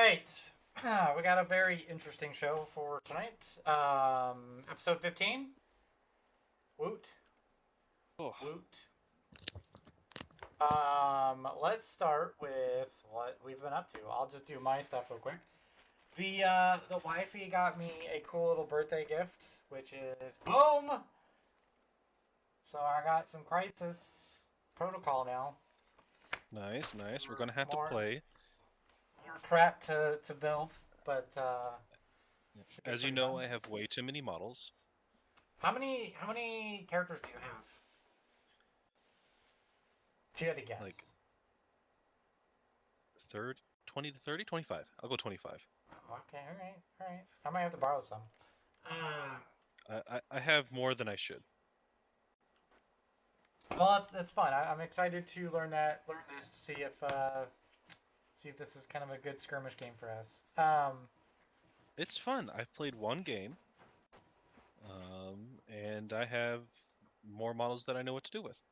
right. We got a very interesting show for tonight. Episode 15. Woot. Oh, Woot. Let's start with what we've been up to. I'll just do my stuff real quick. The wifey got me a cool little birthday gift, which is boom. So I got some Crisis Protocol now. nice, nice. We're gonna have to More play. more crap to build, but should be As you pretty know, fun. I have way too many models. How many characters do you have? If you had to Like guess. third, 20 to 30, 25. I'll go 25. Okay, all right. I might have to borrow some. Uh, I have more than I should. well, that's fun. I'm excited to learn this, see if this is kind of a good skirmish game for us. It's fun. I've played one game, and I have more models that I know what to do with.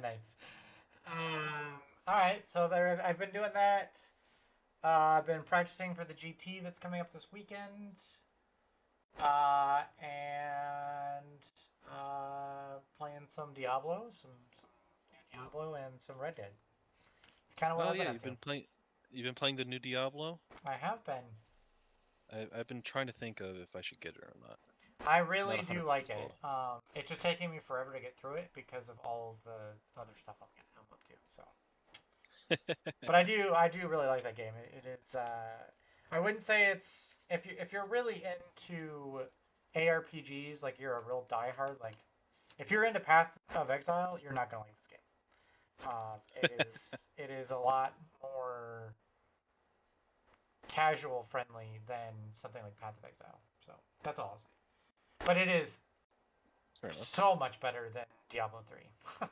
Nice. All right, so there I've been doing that. I've been practicing for the GT that's coming up this weekend. And playing some Diablo, some new Diablo, and some Red Dead. It's kind of what Oh I've been yeah, up to. you've been playing the new Diablo. I have been. I've been trying to think of if I should get it or not. I Not really do 100% like it. sold. It's just taking me forever to get through it because of all of the other stuff I'm up to. So, but I do really like that game. It is. I wouldn't say it's if you're really into ARPGs, like you're a real diehard. Like if you're into Path of Exile, you're not gonna like this game. It is a lot more casual friendly than something like Path of Exile. So that's all I'll say. But it is Fair enough. so much better than Diablo 3.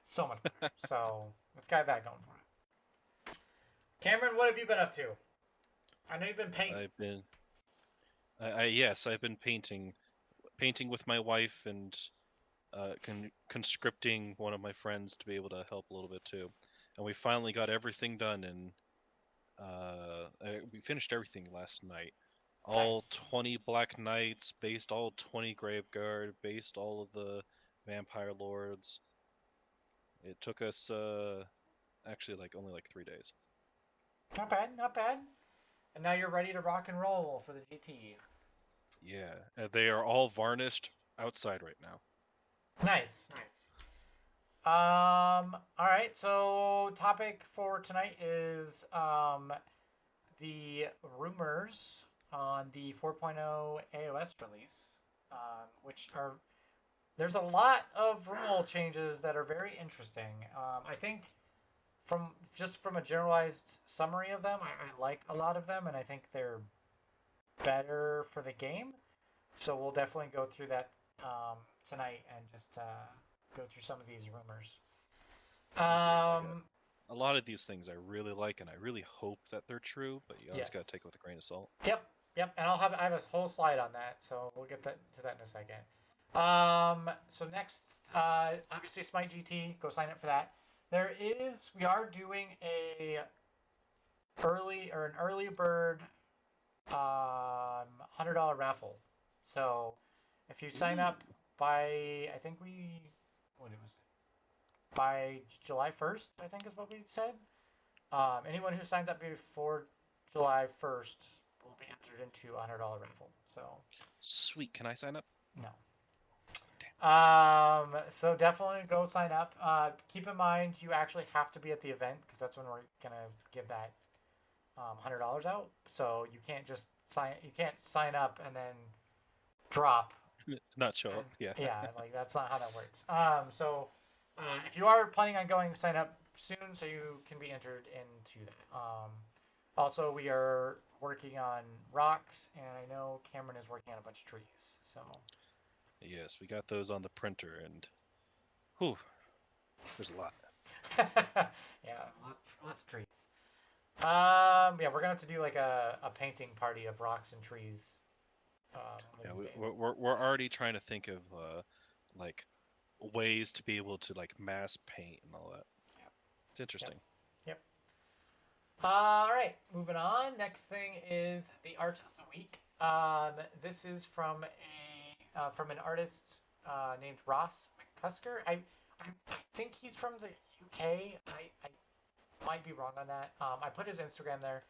So much better. So it's got that going for it. Cameron, what have you been up to? I know you've been painting. I've been, yes, I've been painting with my wife and conscripting one of my friends to be able to help a little bit too. And we finally got everything done, and we finished everything last night. All Nice. 20 Black Knights, based all 20 Graveguard, based all of the Vampire Lords. It took us actually only 3 days. Not bad, not bad. And now you're ready to rock and roll for the GT. Yeah, they are all varnished outside right now. Nice, nice. All right. So topic for tonight is the rumors on the 4.0 AOS release, which are there's a lot of rule changes that are very interesting. I think from a generalized summary of them, I like a lot of them, and I think they're better for the game. So we'll definitely go through that tonight and just go through some of these rumors. Um, A lot of these things I really like, and I really hope that they're true, but you always got to yes. take it with a grain of salt. Yep. Yep. And I have a whole slide on that, so we'll get to that in a second. So next, obviously Smite GT. Go sign up for that. We are doing an early bird $100 raffle. So if you sign Ooh. up by I think we what it was by July 1st, I think is what we said. Anyone who signs up before July 1st will be entered into a $100 raffle. So Sweet, can I sign up? no. So definitely go sign up. Keep in mind you actually have to be at the event because that's when we're gonna give that $100 out. So you can't just sign up and then drop. Not show And up, yeah. yeah, like that's not how that works. If you are planning on going, sign up soon so you can be entered into that. Also, we are working on rocks, and I know Cameron is working on a bunch of trees. So Yes, we got those on the printer, and whew, there's a lot. yeah, lots of trees. Yeah, we're gonna have to do like a painting party of rocks and trees. One Yeah, of these days. we're already trying to think of like ways to be able to mass paint and all that. Yep. It's interesting. Yep. All right, moving on. Next thing is the art of the week. This is from an artist named Ross McCusker. I think he's from the UK. I might be wrong on that. I put his Instagram there.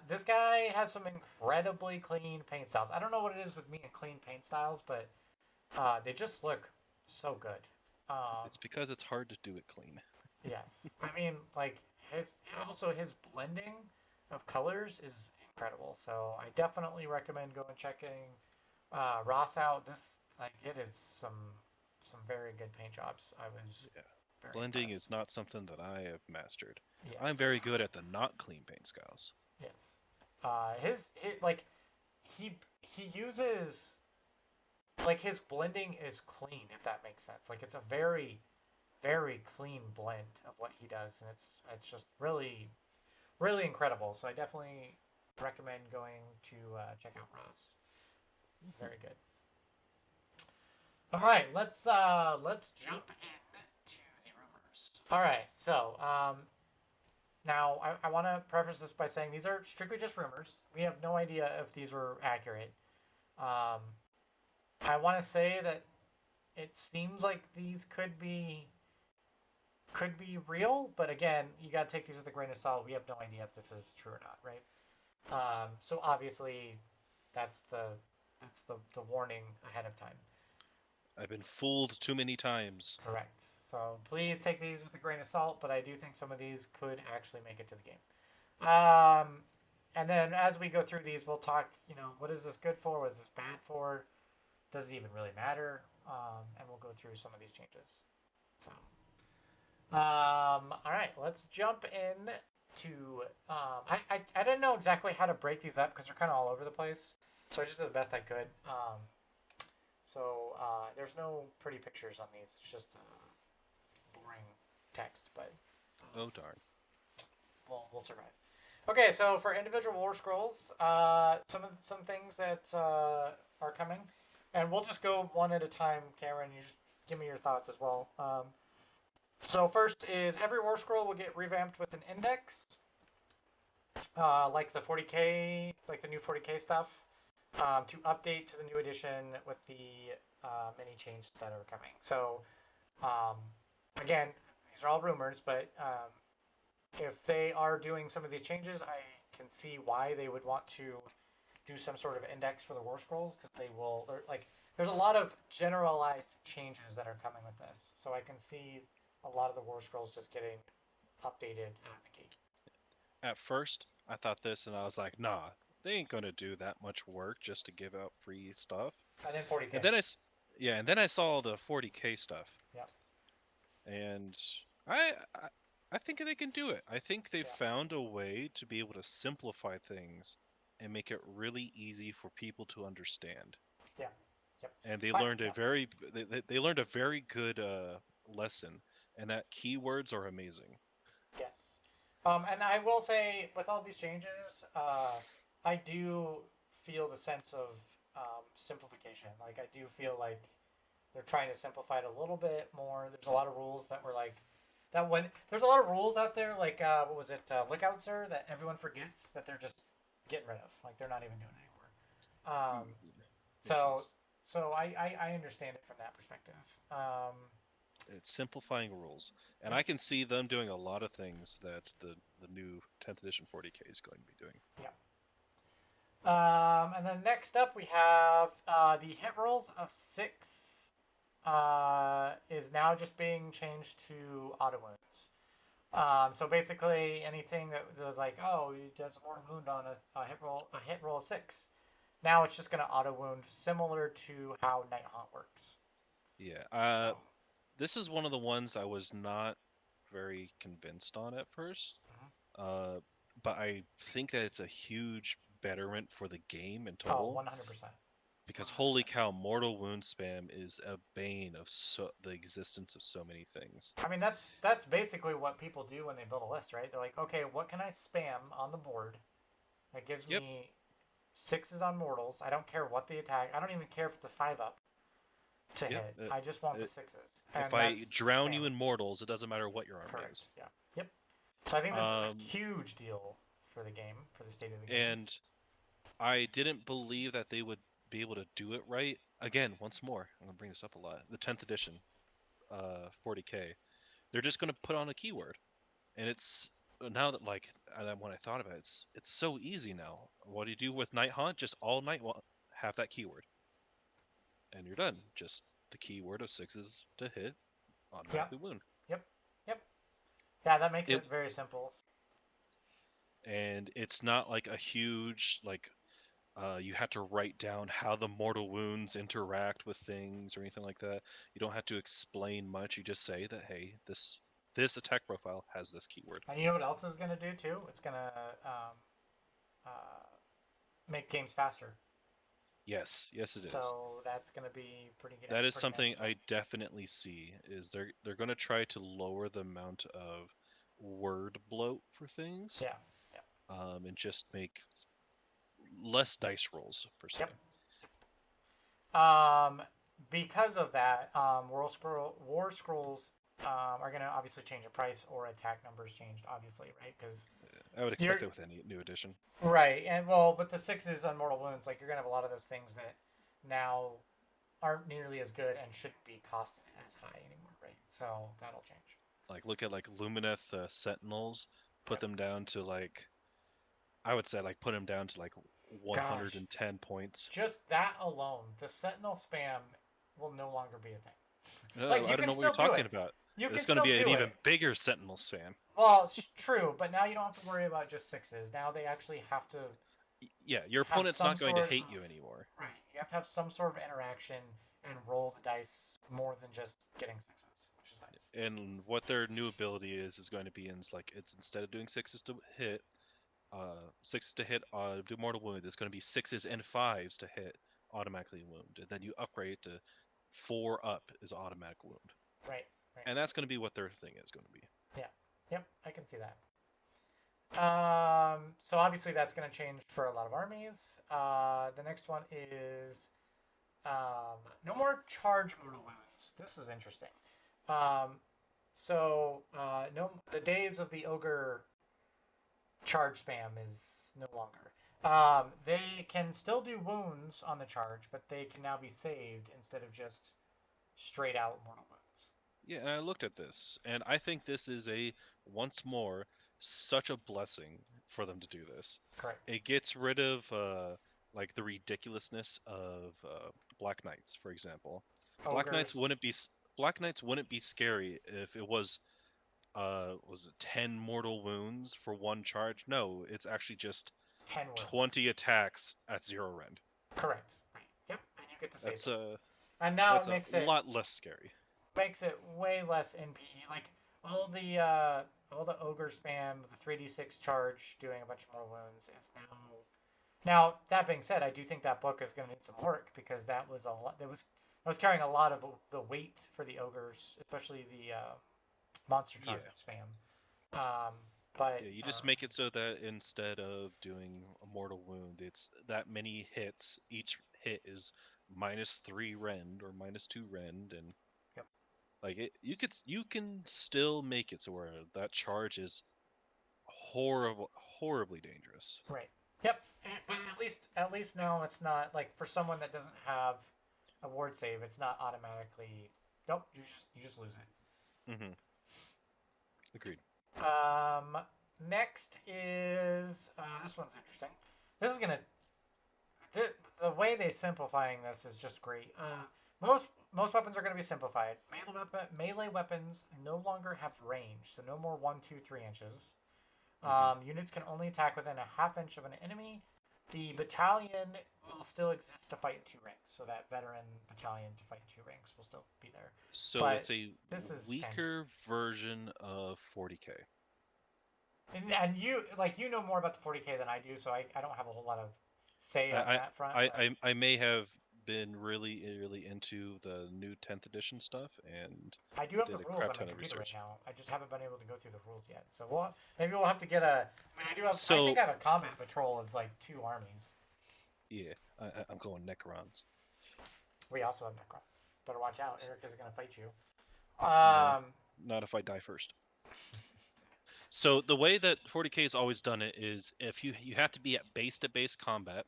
This guy has some incredibly clean paint styles. I don't know what it is with me and clean paint styles, but they just look so good. It's because it's hard to do it clean. Yes, I mean like his blending of colors is incredible. So I definitely recommend going checking Ross out. This like it is some very good paint jobs. I was Yeah. very Blending impressed. is not something that I have mastered. I'm Yes, very good at the not clean paint styles. yes. His like he uses like his blending is clean if that makes sense. Like it's a very clean blend of what he does, and it's just really incredible. So I definitely recommend going to check out Ross. Very good. All right, let's jump into the rumors. All right, so now I want to preface this by saying these are strictly just rumors. We have no idea if these were accurate. Um, I want to say that it seems like these could be real, but again, you got to take these with a grain of salt. We have no idea if this is true or not, right? So obviously, that's the warning ahead of time. I've been fooled too many times. Correct. So please take these with a grain of salt, but I do think some of these could actually make it to the game. And then as we go through these, we'll talk. What is this good for? What is this bad for? Does it even really matter? And we'll go through some of these changes. So. All right, let's jump in to. I didn't know exactly how to break these up because they're kind of all over the place, so I just did the best I could. So there's no pretty pictures on these. It's just boring text, but Oh darn. we'll survive. Okay, so for individual Warscrolls, some things that are coming, and we'll just go one at a time. Cameron, you just give me your thoughts as well. So first is every Warscroll will get revamped with an index, like the 40k, like the new 40k stuff, to update to the new edition with the many changes that are coming. So again, these are all rumors, but if they are doing some of these changes, I can see why they would want to do some sort of index for the Warscrolls because they will. There's a lot of generalized changes that are coming with this, so I can see a lot of the Warscrolls just getting updated out of the gate. At first, I thought this and I was like, nah, they ain't gonna do that much work just to give out free stuff. And then 40k. And then and then I saw the 40k stuff. Yep. And I I think they can do it. I think they've Yeah. found a way to be able to simplify things and make it really easy for people to understand. Yeah. Yep. And they But- learned yeah. a very they learned a very good lesson, and that keywords are amazing. Yes. And I will say, with all these changes, I do feel the sense of simplification. Like, I do feel like they're trying to simplify it a little bit more. There's a lot of rules that were like, there's a lot of rules out there, like, what was it, Lookout Sir, that everyone forgets that they're just getting rid of. Like, they're not even doing it anymore. So I understand it from that perspective. It's simplifying rules, and I can see them doing a lot of things that the new 10th edition 40k is going to be doing. Yeah. And then next up we have the hit rolls of 6 is now just being changed to auto wounds. So basically anything that was like, oh, it does a mortal wound on a hit roll of 6. Now it's just going to auto wound, similar to how Night Haunt works. Yeah. This is one of the ones I was not very convinced on at first. But I think that it's a huge betterment for the game in total. Oh, 100%. Because 100%. holy cow, mortal wound spam is a bane of the existence of so many things. I mean, that's basically what people do when they build a list, right? They're like, okay, what can I spam on the board that gives me 6s on mortals? I don't care what the attack. I don't even care if it's a 5-up to hit. I just want the 6s. If I drown you in mortals, it doesn't matter what your army is. Yeah. Yep. So I think this is a Um, huge deal for the game, for the state of the game. and I didn't believe that they would be able to do it right. Again, once more, I'm gonna bring this up a lot. The 10th edition, 40K. They're just gonna put on a keyword, and it's now that when I thought about it, it's so easy now. What do you do with Night Hunt? Just all night have that keyword, and you're done. Just the keyword of sixes to hit, Yeah. automatically wound. Yep. Yep. Yeah, that makes It it very simple. and it's not like a huge you have to write down how the mortal wounds interact with things or anything like that. You don't have to explain much. You just say that hey, this attack profile has this keyword. And you know what else is going to do too? It's going to uh, make games faster. Yes, it is. So that's going to be pretty good. That is Pretty something nice I definitely see. Is they're going to try to lower the amount of word bloat for things, yeah. Yeah. and just make less dice rolls per se. Yep. Because of that, War Scrolls are going to obviously change the price or attack numbers changed, obviously, right? Because I would expect that with any new edition. right, and well, but the sixes on Mortal Wounds, like you're going to have a lot of those things that now aren't nearly as good and shouldn't be costed as high anymore, right? So that'll change. Like look at Lumineth Sentinels, put Yep. them down to I would say put them down to Gosh, 110 points. just that alone, the Sentinel spam will no longer be a thing. No, Like you I don't can know what you're still do talking it. about. You can It's going to still be an do even it. bigger Sentinel spam. Well, it's true, but now you don't have to worry about just sixes. Now they actually have to Yeah, your have opponent's some not going to sort hate of you anymore. right. You have to have some sort of interaction and roll the dice more than just getting sixes, which is nice. And what their new ability is going to be it's instead of doing sixes to hit, do mortal wound. It's going to be sixes and fives to hit, automatically wound. And then you upgrade to 4 up is automatic wound. Right. Right. And that's going to be what their thing is going to be. Yeah. Yep. I can see that. So obviously that's going to change for a lot of armies. The next one is no more charge mortal wounds. This is interesting. No, the days of the ogre charge spam is no longer. They can still do wounds on the charge, but they can now be saved instead of just straight out mortal wounds. Yeah, and I looked at this, and I think this is once more, such a blessing for them to do this. Correct. It gets rid of the ridiculousness of Black Knights, for example. Ogres. Black Knights wouldn't be scary if it was it 10 mortal wounds for one charge? No, it's actually just 10 wounds. 20 attacks at 0 rend. Correct. Right. Yep. And you get to save That's them. And now that's it makes a lot less scary. makes it way less NPE. Like all the ogre spam, the 3d6 charge doing a bunch more wounds is now. Now that being said, I do think that book is going to need some work because that was a lot. I was carrying a lot of the weight for the ogres, especially the monster charge spam. But Yeah, you just make it so that instead of doing a mortal wound, it's that many hits. Each hit is -3 rend or -2 rend, and yep. you can still make it so where that charge is horribly dangerous. Right. Yep. But at least now it's not like for someone that doesn't have a ward save, it's not automatically. Nope. You just lose it. Mm-hmm. Agreed. Next is this one's interesting. This is gonna the way they simplifying this is just great. Most weapons are gonna be simplified. Melee weapons no longer have range, so no more 1, 2, 3 inches. Units can only attack within a half inch of an enemy. The battalion will still exist to fight in 2 ranks, so that veteran battalion to fight in 2 ranks will still be there. So But it's a weaker standard. version of 40K. And you know more about the 40K than I do, so I don't have a whole lot of say on that front. I may have been really into the new 10th edition stuff, and I do have the rules on my computer right now. I just haven't been able to go through the rules yet. So maybe we'll have to get a. I mean, I think I have a combat patrol of 2 armies. Yeah, I'm going Necrons. We also have Necrons. Better watch out. Eric is going to fight you. Not if I die first. So the way that 40K has always done it is if you have to be at base to base combat,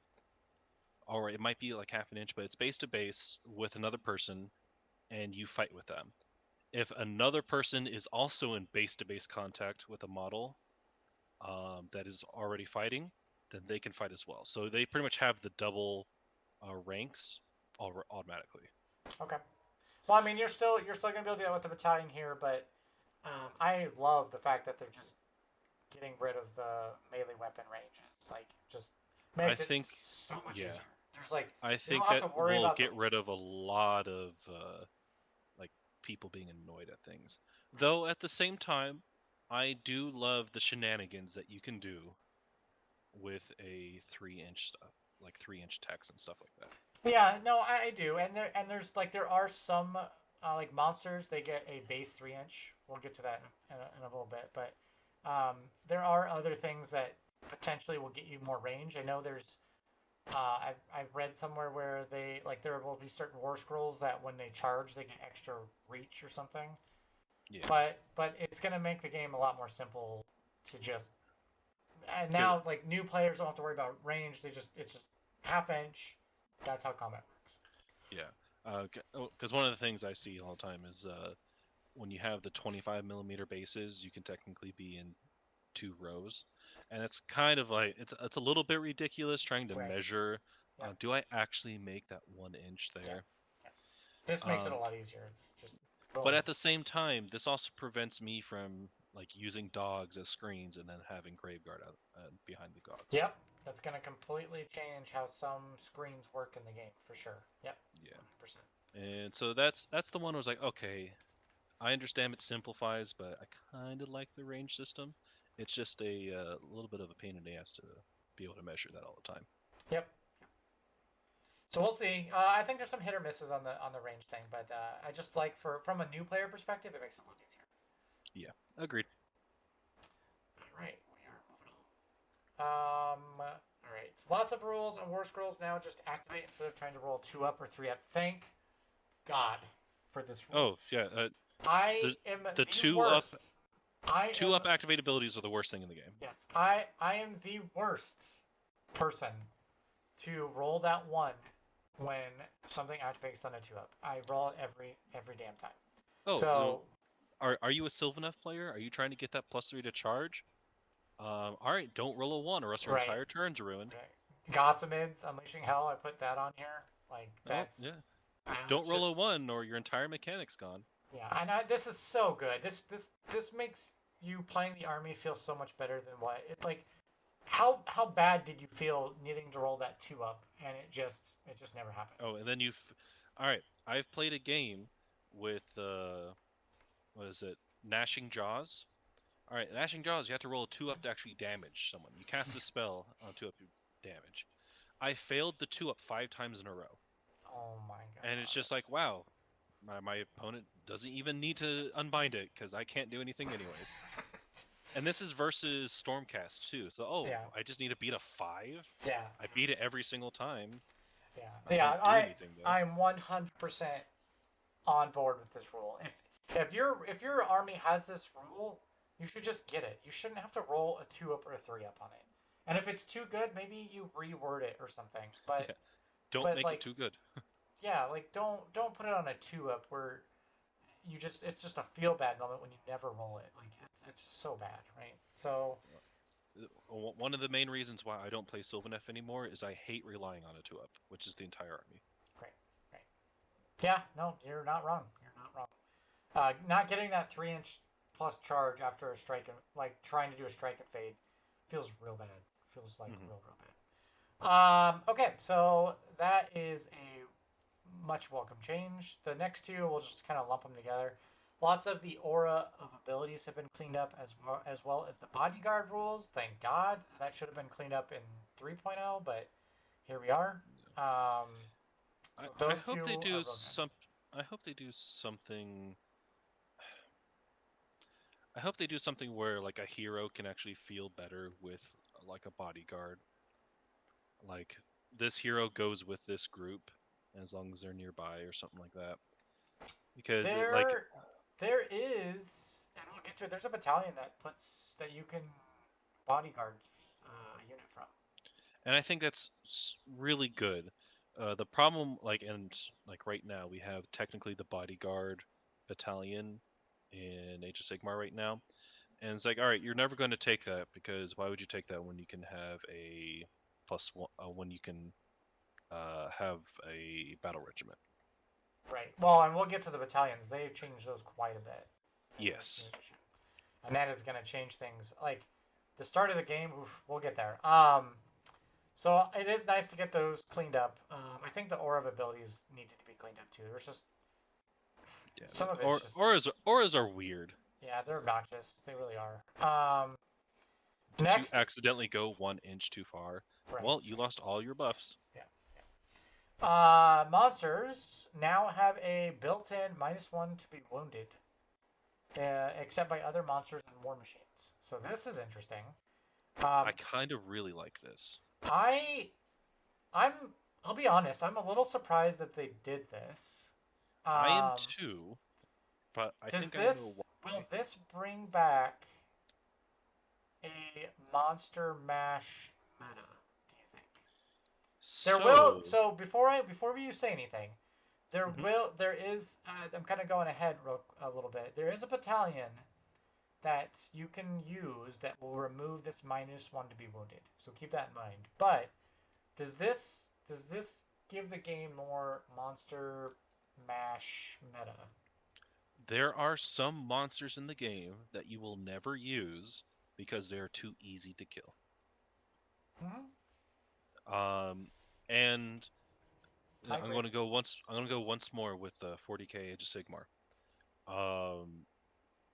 or it might be like half an inch, but it's base to base with another person, and you fight with them. If another person is also in base to base contact with a model that is already fighting, then they can fight as well. So they pretty much have the double ranks automatically. Okay. Well, I mean, you're still gonna be able to do that with the battalion here, but I love the fact that they're just getting rid of the melee weapon ranges. Like, just I makes it think, so much yeah, easier. There's like I you don't think have that to worry will about the. get rid of a lot of like people being annoyed at things. Though at the same time, I do love the shenanigans that you can do with a 3-inch stuff, like 3-inch text and stuff like that. Yeah, no, I do, and there's like there are some like monsters they get a base 3 inch. We'll get to that in a little bit, but there are other things that potentially will get you more range. I know there's I've read somewhere where they like there will be certain Warscrolls that when they charge they get extra reach or something. Yeah. But it's gonna make the game a lot more simple to just and 'Cause- now like new players don't have to worry about range. It's just half inch. That's how combat works. yeah. Because one of the things I see all the time is when you have the 25 mm bases, you can technically be in 2 rows, and it's kind of like it's a little bit ridiculous trying to Right. measure. Yeah. Do I actually make that 1 inch there? Yeah. This makes it a Um, lot easier. It's just boom. but at the same time, this also prevents me from like using dogs as screens and then having Graveguard out behind the dogs. Yep. That's gonna completely change how some screens work in the game for sure. Yep. Yeah. 100%. And so that's the one where I was like, okay, I understand it simplifies, but I kind of like the range system. It's just a little bit of a pain in the ass to be able to measure that all the time. Yep. So we'll see. I think there's some hit or misses on the range thing, but I just like from a new player perspective, it makes it a lot easier. Yeah, agreed. All right, we are moving on. All right. So lots of rules on Warscrolls now. Just activate instead of trying to roll 2 up or 3 up. Thank God for this rule. Oh yeah, I am the the 2 up worst. I 2 up am, activate abilities are the worst thing in the game. yes, I am the worst person to roll that 1 when something activates on a 2 up. I roll it every damn time. Oh, So are you a Sylvaneth player? Are you trying to get that +3 to charge? All right, don't roll a 1 or else your right, entire turn's ruined. right. Gossamids, Unleashing Hell. I put that on here. Like that's Oh, yeah. Don't it's roll a just, 1 or your entire mechanic's gone. yeah, and this is so good. This makes you playing the army feel so much better than what it like. How bad did you feel needing to roll that 2 up and it just never happened? Oh, and then all right, I've played a game with what is it? Gnashing Jaws. All right, Gnashing Jaws, you have to roll a 2 up to actually damage someone. You cast a spell on 2 up to damage. I failed the 2 up 5 times in a row. Oh my god! And it's just like, wow, my opponent doesn't even need to unbind it because I can't do anything anyways. And this is versus Stormcast too. So Yeah. I just need to beat a 5. Yeah, I beat it every single time. yeah. Don't do anything, though. I'm 100% on board with this rule. If your army has this rule, you should just get it. You shouldn't have to roll a 2 up or a 3 up on it. And if it's too good, maybe you reword it or something. But Yeah. Don't but, make like, it too good. yeah, like don't put it on a 2 up where it's just a feel bad moment when you never roll it. Like it's so bad, right? So One of the main reasons why I don't play Sylvaneth anymore is I hate relying on a 2 up, which is the entire army. right. Yeah, no, you're not wrong. You're not wrong. Not getting that 3 inch plus charge after a strike and like trying to do a strike and fade feels real bad. Feels like real bad. Okay, so that is a much welcome change. The next 2, we'll just kind of lump them together. Lots of the aura of abilities have been cleaned up as well as the bodyguard rules. Thank God. That should have been cleaned up in 3.0, but here we are. So I those hope two they do are broken. I hope they do something. I hope they do something where like a hero can actually feel better with like a bodyguard. Like this hero goes with this group as long as they're nearby or something like that. Because There is, and we'll get to it. There's a battalion that you can bodyguard a unit from. And I think that's really good. The problem, like right now, we have technically the bodyguard battalion in Age of Sigmar right now, and it's like, all right, you're never going to take that because why would you take that when you can have a plus one, when you can have a battle regiment? Right. Well, and we'll get to the battalions. They've changed those quite a bit. Yes. And that is going to change things. Like the start of the game, oof, we'll get there. So it is nice to get those cleaned up. I think the aura of abilities needed to be cleaned up too. There's just some of it's just auras are weird. Yeah, they're obnoxious. They really are. Next, to accidentally go 1 inch too far, right. Well, you lost all your buffs. Yeah. Monsters now have a built-in -1 to be wounded, except by other monsters and war machines. So this is interesting. I kind of really like this. I'll be honest. I'm a little surprised that they did this. I am too, but I think I know why. Will this bring back a monster mash meta? Do you think? So before you say anything, there is. I'm kind of going ahead a little bit. There is a battalion that you can use that will remove this -1 to be wounded. So keep that in mind. But does this give the game more monster mash meta? There are some monsters in the game that you will never use because they are too easy to kill. And I'm going to go once more with 40k Age of Sigmar.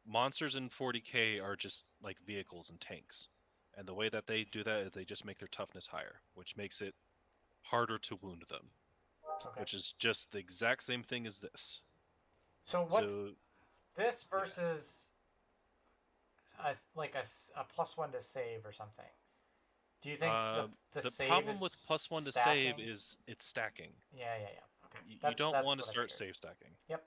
Monsters in 40k are just like vehicles and tanks, and the way that they do that is they just make their toughness higher, which makes it harder to wound them. Okay. Which is just the exact same thing as this. So what's this versus a +1 to save or something? Do you think the save problem with +1 to save is it's stacking? Yeah. Okay. You don't want to start save stacking. Yep.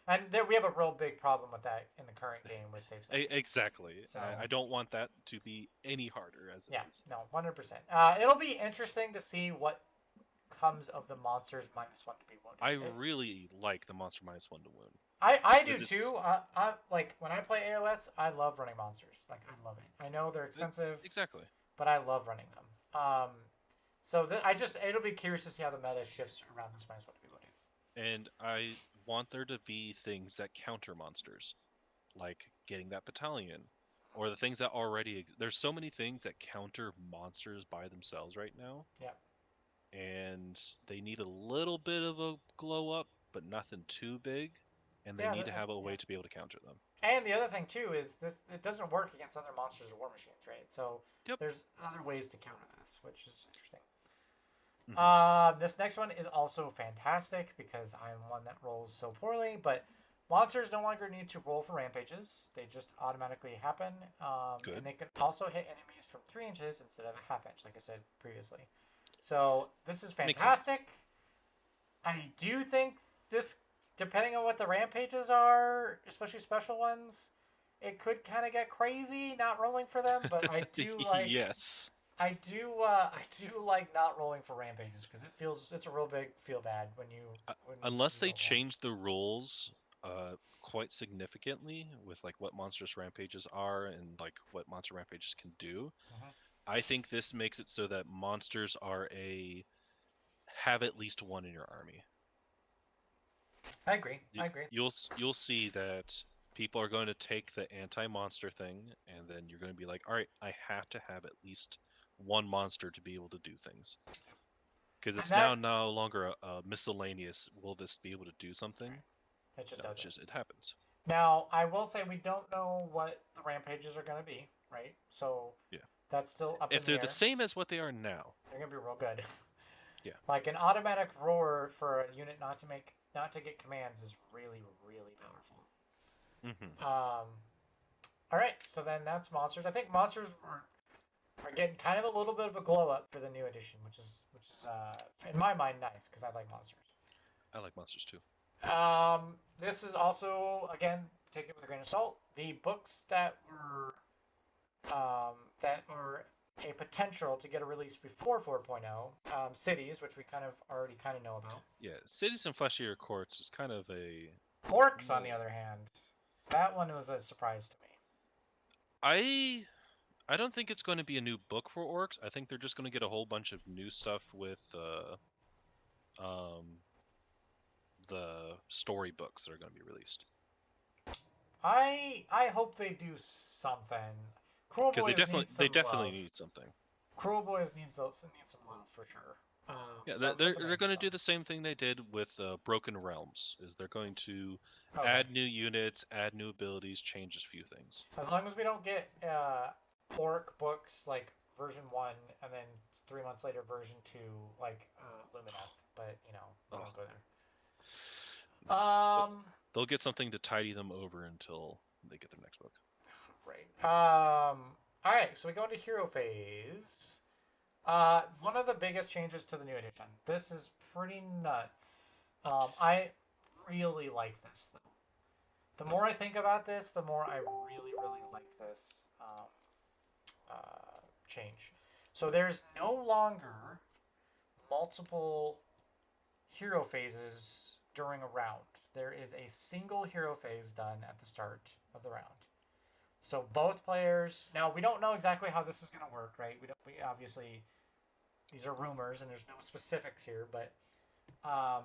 And we have a real big problem with that in the current game with save stacking. Exactly. So, I don't want that to be any harder as it is. No, 100%. It'll be interesting to see what comes of the monsters -1 to be wounded. I really like the monster -1 to wound. I do too. I like when I play AOS, I love running monsters. Like I love it. I know they're expensive. Exactly. But I love running them. So it'll be curious to see how the meta shifts around this -1 to be wounded. And I want there to be things that counter monsters, like getting that battalion, or the things that already. There's so many things that counter monsters by themselves right now. Yeah. And they need a little bit of a glow up, but nothing too big, and they need to have a way to be able to counter them. And the other thing too is it doesn't work against other monsters or war machines, right? So there's other ways to counter this, which is interesting. This next one is also fantastic because I'm one that rolls so poorly, but monsters no longer need to roll for rampages. They just automatically happen. And they can also hit enemies from 3 inches instead of a ½ inch, like I said previously. So this is fantastic. I do think this, depending on what the rampages are, especially special ones, it could kind of get crazy not rolling for them. But I do like I do like not rolling for rampages because it's a real big feel bad when unless they change the rules quite significantly with like what monstrous rampages are and like what monster rampages can do. I think this makes it so that monsters have at least one in your army. I agree. You'll see that people are going to take the anti-monster thing, and then you're going to be like, all right, I have to have at least one monster to be able to do things. Because it's now no longer a miscellaneous, will this be able to do something? It just doesn't. It happens. Now, I will say we don't know what the rampages are going to be, right? So that's still up in the air. If they're the same as what they are now, they're going to be real good. Yeah. Like an automatic roar for a unit not to get commands is really, really powerful. All right, so then that's monsters. I think monsters are getting kind of a little bit of a glow up for the new edition, which is in my mind nice because I like monsters. I like monsters too. This is also again take it with a grain of salt. The books that are a potential to get a release before 4.0, Cities, which we already know about. Yeah, Cities and Flesh Eater Courts is kind of a. Orcs, on the other hand, that one was a surprise to me. I don't think it's going to be a new book for Orcs. I think they're just going to get a whole bunch of new stuff with the story books that are going to be released. I hope they do something. Cruel Because Boys they definitely need something. Cruel Boys needs some love for sure. Yeah, so they're going to do the same thing they did with Broken Realms. Is they're going to add new units, add new abilities, change a few things. As long as we don't get orc books like version 1 and then 3 months later version 2 like Lumineth, but we don't go there. They'll get something to tidy them over until they get their next book. Right. All right, so we go into hero phase. One of the biggest changes to the new edition. This is pretty nuts. I really like this, though. The more I think about this, the more I really, really like this change. So there's no longer multiple hero phases during a round. There is a single hero phase done at the start of the round. So both players. Now we don't know exactly how this is going to work, right? We obviously, these are rumors and there's no specifics here, but are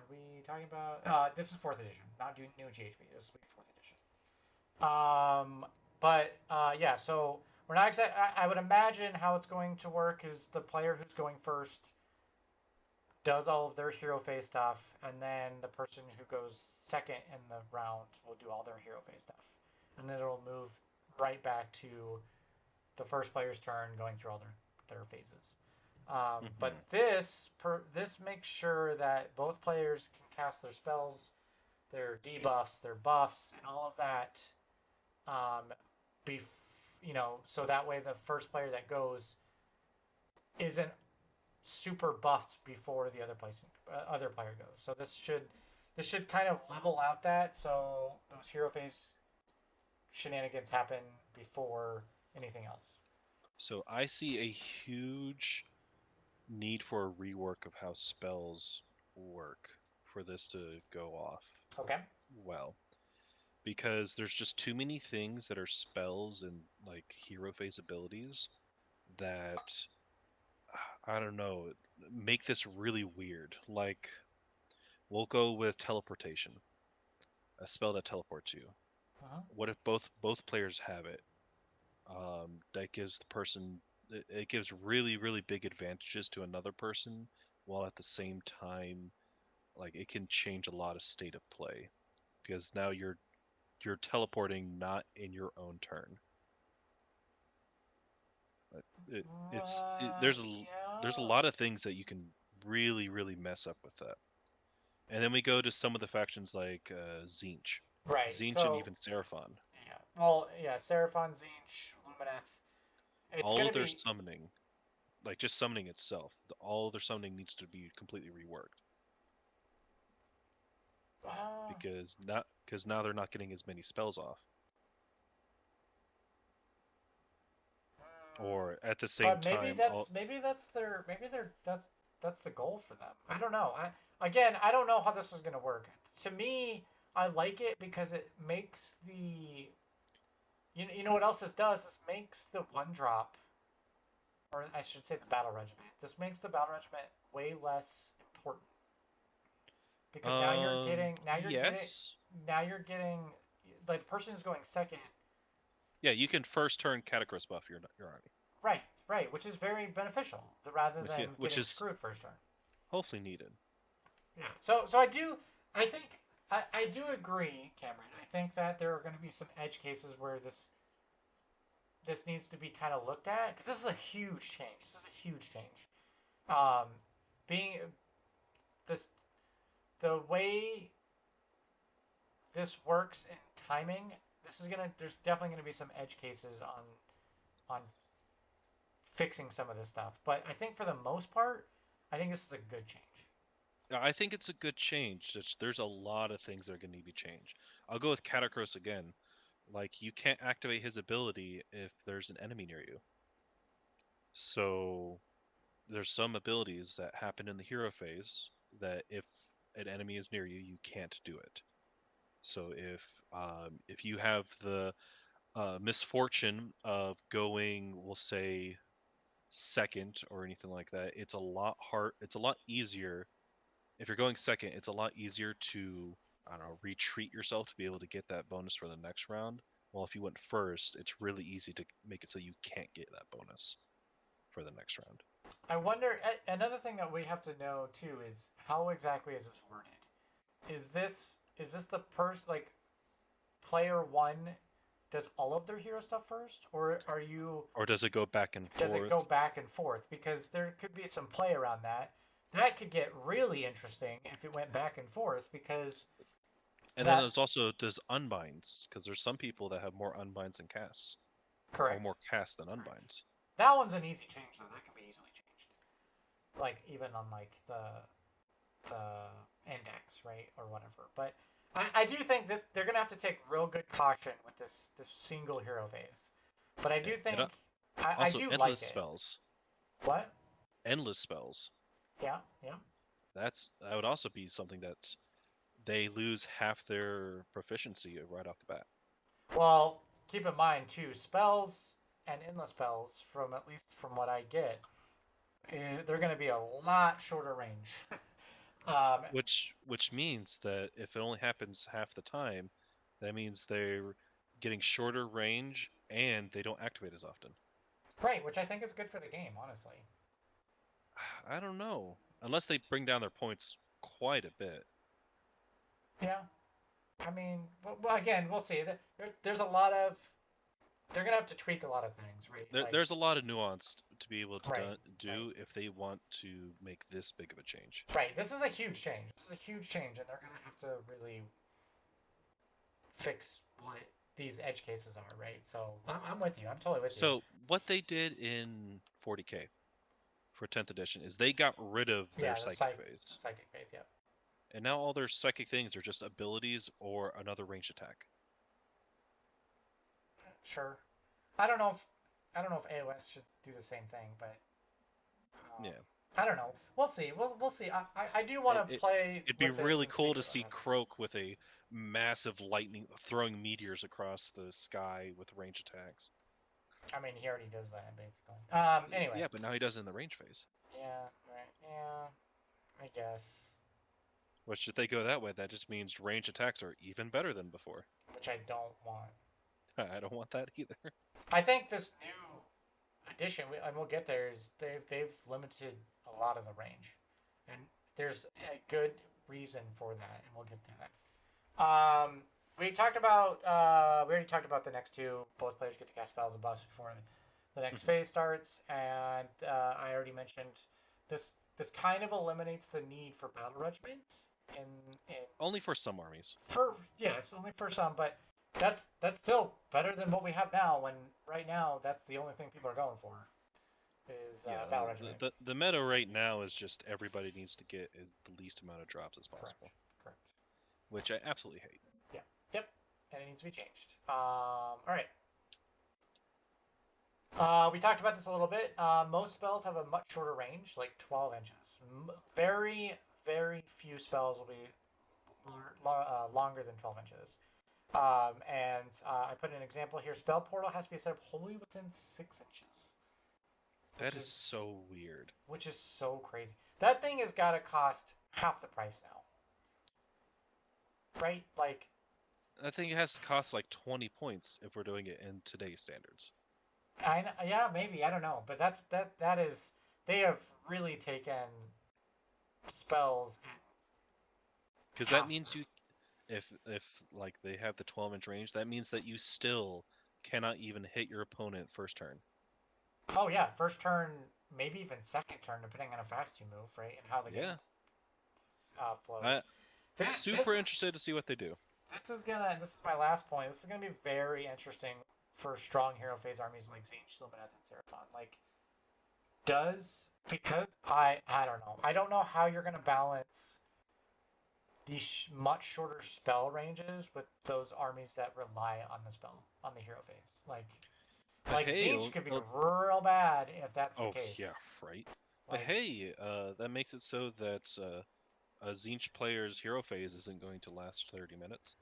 we talking about? This is 4th edition, not new GHB. This will be 4th edition. Yeah. So we're not exactly. I would imagine how it's going to work is the player who's going first does all of their hero phase stuff, and then the person who goes second in the round will do all their hero phase stuff. And then it'll move right back to the first player's turn going through all their phases. But this makes sure that both players can cast their spells, their debuffs, their buffs, and all of that. So that way the first player that goes isn't super buffed before the other player goes. So this should kind of level out that, so those hero phase shenanigans happen before anything else. So I see a huge need for a rework of how spells work for this to go off. Okay. Well, because there's just too many things that are spells and like hero phase abilities that I don't know, make this really weird. Like, we'll go with teleportation, a spell that teleports you. What if both players have it? That gives the person, it gives really, really big advantages to another person, while at the same time, like, it can change a lot of state of play, because now you're teleporting not in your own turn. There's a lot of things that you can really, really mess up with that. And then we go to some of the factions like Tzeentch. Right. Tzeentch and even Seraphon. Yeah. Well, yeah, Seraphon, Tzeentch, Lumineth. All of their summoning, like just summoning itself, all of their summoning needs to be completely reworked. Because now they're not getting as many spells off. Or at the same time, that's the goal for them. I don't know. I don't know how this is going to work. To me, I like it because it makes the you know what else this does? This makes the 1-drop, or I should say the battle regiment. This makes the battle regiment way less important. Because now you're getting like the person who's going second. Yeah, you can first turn Catacross buff your army. Right, which is very beneficial rather than getting screwed first turn. Hopefully needed. Yeah. So I do agree, Cameron. I think that there are going to be some edge cases where this needs to be kind of looked at, because this is a huge change. The way this works in timing, there's definitely gonna be some edge cases on fixing some of this stuff. But I think for the most part, I think this is a good change. I think it's a good change. There's a lot of things that are going to need to be changed. I'll go with Catacross again. Like, you can't activate his ability if there's an enemy near you. So there's some abilities that happen in the hero phase that if an enemy is near you, you can't do it. So if you have the misfortune of going, we'll say, second or anything like that, it's a lot hard. It's a lot easier. If you're going second, it's a lot easier to, I don't know, retreat yourself to be able to get that bonus for the next round. Well, if you went first, it's really easy to make it so you can't get that bonus for the next round. I wonder. Another thing that we have to know too is how exactly is this worded? Is this the like player one does all of their hero stuff first, or are you? Or does it go back and forth? Does it go back and forth? Because there could be some play around that. That could get really interesting if it went back and forth because. And then there's also does unbinds, because there's some people that have more unbinds than casts. Correct. Or more casts than unbinds. That one's an easy change though. That can be easily changed. Like even on like the index, right, or whatever. But I do think they're gonna have to take real good caution with this single hero phase. But I do think I do endless like it. Spells. What? Endless spells. Yeah. That would also be something that they lose half their proficiency right off the bat. Well, keep in mind too, spells and endless spells, at least from what I get, they're going to be a lot shorter range. Which means that if it only happens half the time, that means they're getting shorter range and they don't activate as often. Right, which I think is good for the game, honestly. I don't know. Unless they bring down their points quite a bit. Yeah. I mean, well again, we'll see. There's a lot of... They're going to have to tweak a lot of things, right? There's a lot of nuance to be able to do right. if they want to make this big of a change. Right. This is a huge change. And they're going to have to really fix what these edge cases are, right? So I'm with you. I'm totally with you. So what they did in 40K for 10th edition is they got rid of their psychic phase. Psychic phase, yeah. And now all their psychic things are just abilities or another ranged attack. Sure. I don't know if AOS should do the same thing, but yeah. I don't know. We'll see. We'll see. I do want to play. It'd be really cool to see Croak with a massive lightning throwing meteors across the sky with ranged attacks. I mean, he already does that basically. Anyway. Yeah, but now he does it in the range phase. Yeah. Right. Yeah. I guess. Which, if they go that way, that just means range attacks are even better than before. Which I don't want. I don't want that either. I think this new addition, and we'll get there, is they've limited a lot of the range, and there's a good reason for that, and we'll get to that. We already talked about the next two. Both players get to cast spells and buffs before the next phase starts, and I already mentioned this. This kind of eliminates the need for battle regiment, in only for some armies. It's only for some, but. That's still better than what we have now. When right now that's the only thing people are going for. Is battle regiment. The meta right now is just everybody needs to get the least amount of drops as possible. Correct. Which I absolutely hate. Yeah. Yep. And it needs to be changed. All right. We talked about this a little bit. Most spells have a much shorter range, like 12 inches. Very, very few spells will be longer than 12 inches. I put an example here. Spell portal has to be set up wholly within 6 inches. That is so weird. Which is so crazy. That thing has got to cost half the price now. Right? Like... I think it has to cost like 20 points if we're doing it in today's standards. Yeah, maybe. I don't know. But that is... They have really taken spells... Because that means you... If like they have the 12-inch range, that means that you still cannot even hit your opponent first turn. Oh yeah, first turn, maybe even second turn, depending on how fast you move, right, and how the game flows. Super interested to see what they do. This is my last point. This is gonna be very interesting for strong hero phase armies like Zinj, Sylvaneth, and Seraphon. Like, because I don't know. I don't know how you're gonna balance these much shorter spell ranges with those armies that rely on the spell on the hero phase. But Like hey, Zinch could be real bad if that's the oh yeah, case. right. But Like, hey, that makes it so that a Zinch player's hero phase isn't going to last 30 minutes.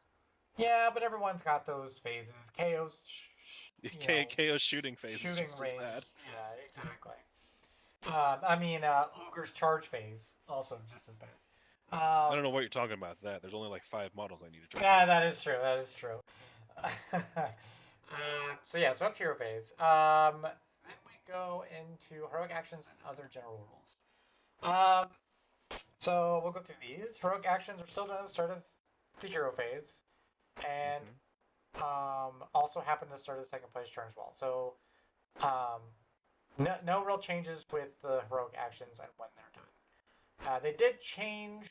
yeah, but everyone's got those phases. KO's, KO's shooting phase is shooting just as range. bad. Yeah, exactly. Ogre's charge phase also just as bad. I don't know what you're talking about. There's only like 5 models I need to try. Yeah, that is true. That is true. So yeah, so that's hero phase. Then we go into heroic actions and other general rules. So we'll go through these. Heroic actions are still done at the start of the hero phase, and also happen to start at second place turn as well. So no real changes with the heroic actions and when they're done. They did change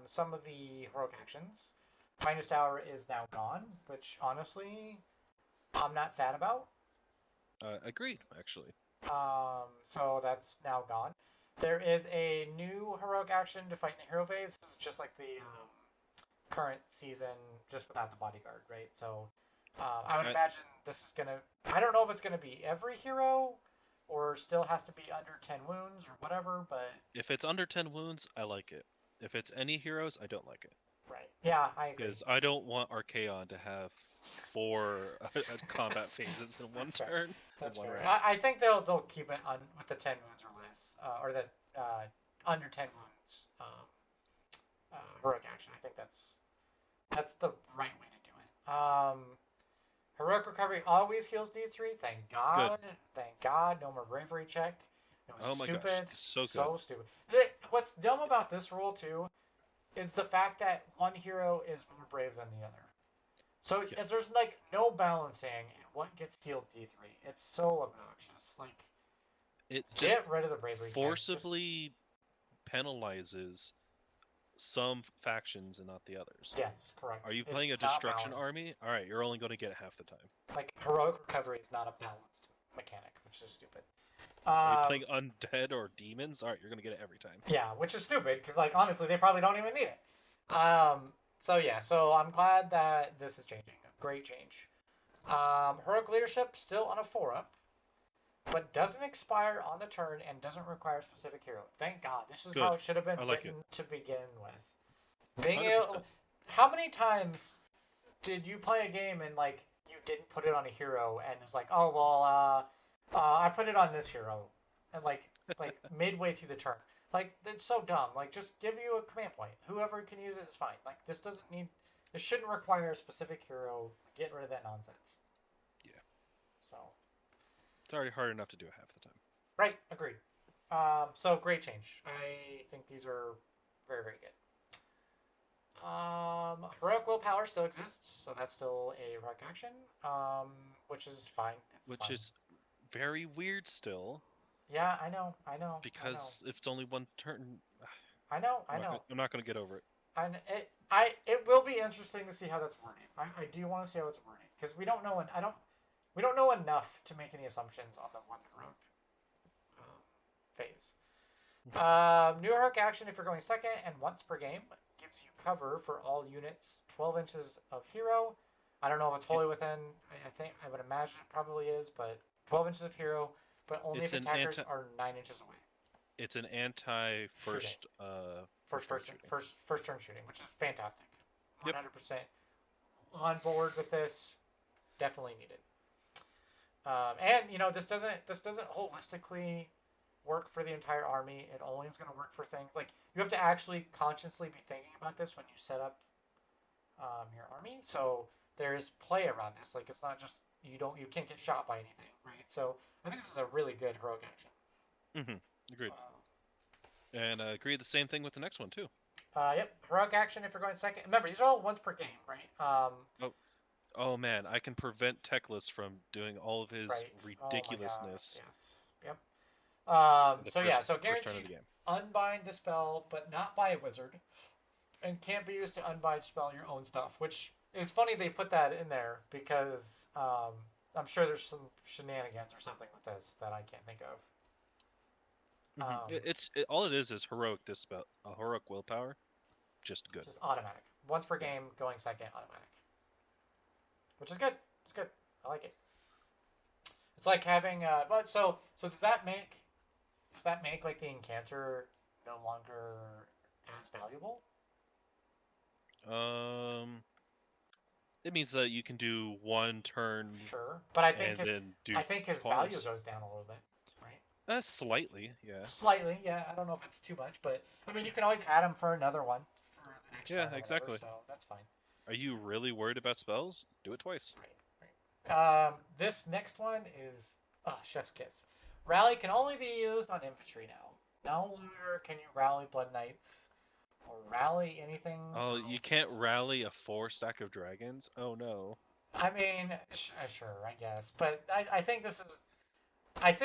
some of the heroic actions. Finest Hour is now gone, which honestly, I'm not sad about. Agreed, actually. So that's now gone. There is a new heroic action to fight in the hero phase. This is just like the current season, just without the bodyguard, right? So I would imagine this is gonna. I don't know if it's gonna be every hero, or still has to be under 10 wounds or whatever. But if it's under 10 wounds, I like it. If it's any heroes, I don't like it. Right. Yeah, I agree. Because I don't want Archaon to have 4 combat phases in one turn. That's one fair. round. I think they'll keep it with the 10 wounds or less, or the under 10 wounds heroic action. I think that's the right way to do it. Heroic recovery always heals D3. Thank God. Good. Thank God. No more bravery check. It was stupid. My gosh, so good. Stupid. What's dumb about this rule too is the fact that one hero is more brave than the other. So there's like no balancing in what gets healed D3. It's so obnoxious. Like, it just get rid of the bravery. Forcibly penalizes some factions and not the others. Yes, correct. Are you playing a destruction army? All right, you're only going to get it half the time. Like, heroic recovery is not a balanced mechanic, which is stupid. Are you playing undead or demons? All right, you're going to get it every time. Yeah, which is stupid because, like, honestly, they probably don't even need it. So I'm glad that this is changing. A great change. Heroic leadership still on a 4-up, but doesn't expire on the turn and doesn't require a specific hero. Thank God. This is how it should have been written to begin with. Being able, how many times did you play a game and like you didn't put it on a hero and it's like, oh well, I put it on this hero, and like midway through the turn. Like, it's so dumb. Like, just give you a command point. Whoever can use it is fine. Like, this shouldn't require a specific hero. Get rid of that nonsense. Yeah. So. It's already hard enough to do it half the time. Right. Agreed. So great change. I think these are very, very good. Heroic willpower still exists, so that's still a heroic action, which is fine. Which is very weird still. Yeah, I know. Because if it's only one turn, I know. I'm not going to get over it. And it will be interesting to see how that's worded. I do want to see how it's worded because we don't know, we don't know enough to make any assumptions on the one heroic phase. New heroic action if you're going second and once per game gives you cover for all units 12 inches of hero. I don't know if it's wholly within. I would imagine it probably is, but 12 inches of hero, but only if attackers are 9 inches away. It's an anti-first first turn shooting, which is fantastic. 100% yep. On board with this. Definitely needed. And this doesn't holistically work for the entire army. It only is going to work for things like you have to actually consciously be thinking about this when you set up your army. So there's play around this. Like, it's not just you can't get shot by anything, right? So I think this is a really good heroic action. Agreed. And agree the same thing with the next one too. Yep, heroic action if you're going second. Remember, these are all once per game, right? Oh man, I can prevent Teclis from doing all of his ridiculousness. Yes. Yep. So guaranteed unbind, dispel, but not by a wizard, and can't be used to unbind, dispel your own stuff. Which is funny they put that in there because I'm sure there's some shenanigans or something with this that I can't think of. All it is heroic dispel, heroic willpower. just good. Just automatic. Once per game, going second, automatic. Which is good. It's good. I like it. It's like having but so does that make like the encounter no longer as valuable? It means that you can do one turn Sure. But and then do I think his value twice. goes down a little bit, right? Slightly, yeah. Slightly, yeah. I don't know if it's too much, but I mean you can always add him for another one for the next Yeah, turn or whatever, exactly. so that's fine. Are you really worried about spells? Do it twice. Right. This next one is Chef's Kiss. Rally can only be used on infantry now. No longer can you rally Blood Knights or rally anything Oh, else. you can't rally a 4 stack of dragons? Oh no. I mean, sure, I guess, but I think this is. I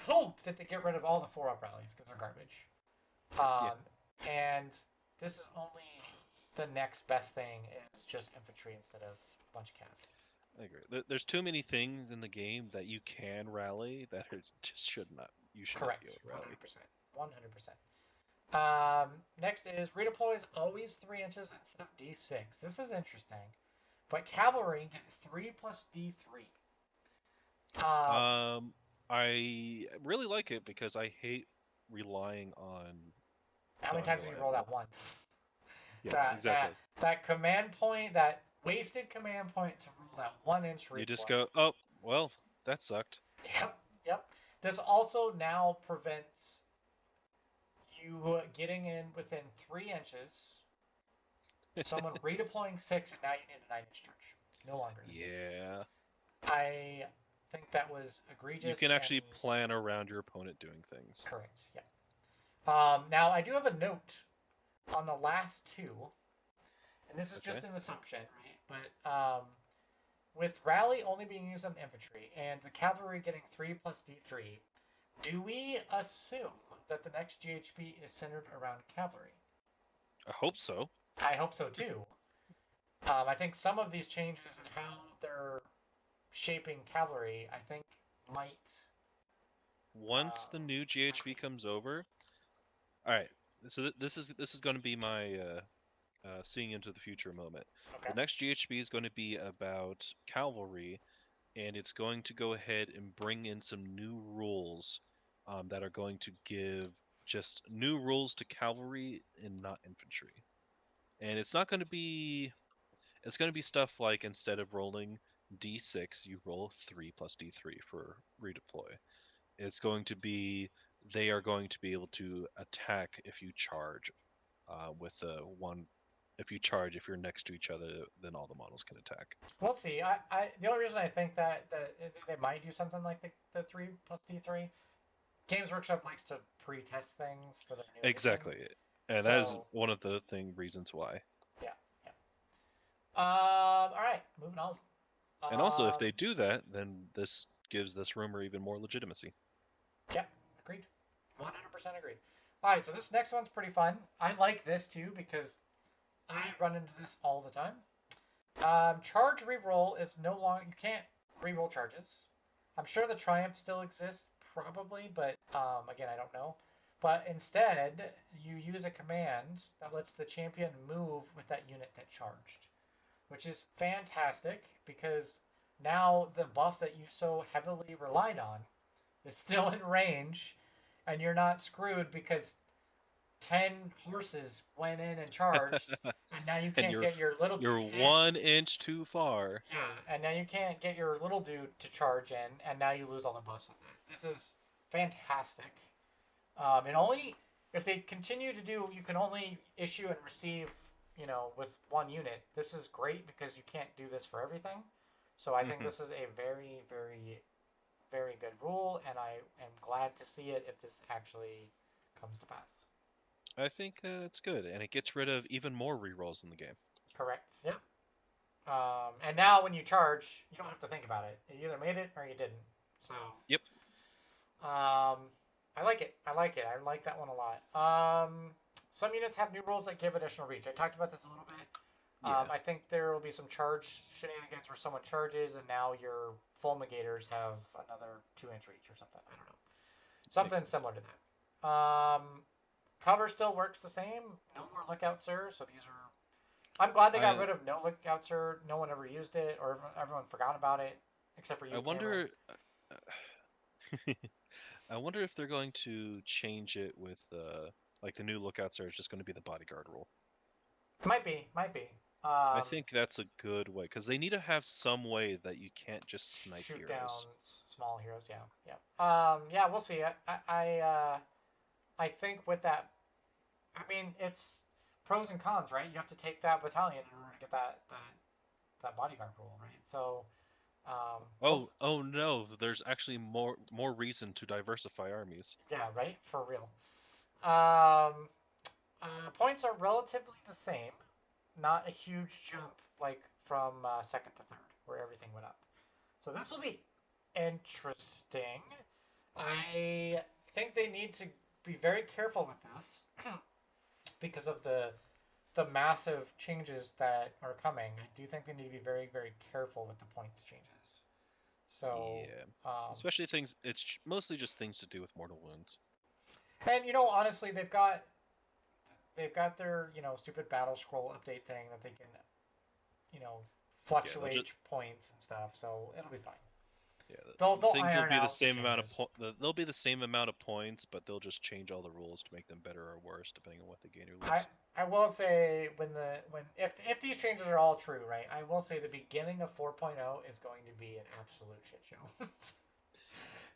hope that they get rid of all the 4-up rallies because they're garbage. Yeah. And this is only the next best thing is just infantry instead of a bunch of cav. I agree. There's too many things in the game that you can rally that are, just should not. You should Correct. not be able to rally. 100%. Next is redeploys always 3 inches instead of D6. This is interesting. But cavalry get 3 plus D3. I really like it because I hate relying on. How many times do you roll that one? Yeah, exactly. That command point, that wasted command point to roll that 1-inch redeploy. You just go, oh, well, that sucked. Yep. This also now prevents you getting in within 3 inches. Someone redeploying 6, and now you need a 9-inch charge. No longer. Yeah. I think that was egregious. You can actually plan around your opponent doing things. Correct. Yeah. Now I do have a note on the last 2, and this is just an assumption, right? But with rally only being used on infantry and the cavalry getting 3 plus D3, do we assume that the next GHP is centered around cavalry? I hope so. I hope so too. I think some of these changes and how they're shaping cavalry, I think, might. Once the new GHB comes over, all right. So this is going to be my seeing into the future moment. Okay. The next GHB is going to be about cavalry, and it's going to go ahead and bring in some new rules that are going to give just new rules to cavalry and not infantry. And it's not going to be. It's going to be stuff like instead of rolling D6, you roll 3 plus D3 for redeploy. It's going to be they are going to be able to attack if you charge with one. If you charge, if you're next to each other, then all the models can attack. We'll see. The only reason I think that they might do something like the 3 plus D3, Games Workshop likes to pre-test things for their new Exactly, edition. And that is one of the reasons why. Yeah. All right, moving on. And also, if they do that, then this gives this rumor even more legitimacy. Yeah, agreed. 100% agreed. All right, so this next one's pretty fun. I like this too because I run into this all the time. Charge reroll is no longer. You can't reroll charges. I'm sure the Triumph still exists, probably, but again, I don't know. But instead, you use a command that lets the champion move with that unit that charged, which is fantastic because now the buff that you so heavily relied on is still in range, and you're not screwed because 10 horses went in and charged, and now you can't get your little dude. You're 1 inch too far. Yeah, and now you can't get your little dude to charge in, and now you lose all the buffs on that. This is fantastic. And only if they continue to do, you can only issue and receive, with one unit. This is great because you can't do this for everything. So I think this is a very, very, very good rule, and I am glad to see it if this actually comes to pass. I think it's good, and it gets rid of even more rerolls in the game. Correct. Yep. And now when you charge, you don't have to think about it. You either made it or you didn't. So. Yep. I like it. I like that one a lot. Some units have new rules that give additional reach. I talked about this a little bit. I think there will be some charge shenanigans where someone charges, and now your fulmigators have another 2-inch reach or something. I don't know. Something similar to that. cover still works the same. No more Lookout Sir. So these are. I'm glad they got I rid of no Lookout Sir. No one ever used it, or everyone forgot about it, except for you, I Cameron. wonder. I wonder if they're going to change it with like the new lookouts are just going to be the bodyguard rule. Might be, might be. I think that's a good way because they need to have some way that you can't just snipe Shoot down heroes. small heroes. Yeah, yeah. Yeah, we'll see. I think with that, I mean, it's pros and cons, right? You have to take that battalion in order to get that bodyguard rule, right? So, Oh, oh no! There's actually more reason to diversify armies. yeah, right, for real. Um, Points are relatively the same, not a huge jump like from second to third, where everything went up. So this will be interesting. I think they need to be very careful with this because of the massive changes that are coming. I do think they need to be very, very careful with the points changes. So, Yeah, um, especially things. It's mostly just things to do with mortal wounds. and honestly, they've got their stupid battle scroll update thing that they can you know Yeah, they'll just fluctuate points and stuff. So it'll be fine. yeah. They'll Things will iron be the out the same amount of changes. they'll be the same amount of points, but they'll just change all the rules to make them better or worse depending on what they gain or I lose. I will say when if these changes are all true, right? I will say the beginning of 4.0 is going to be an absolute shit show.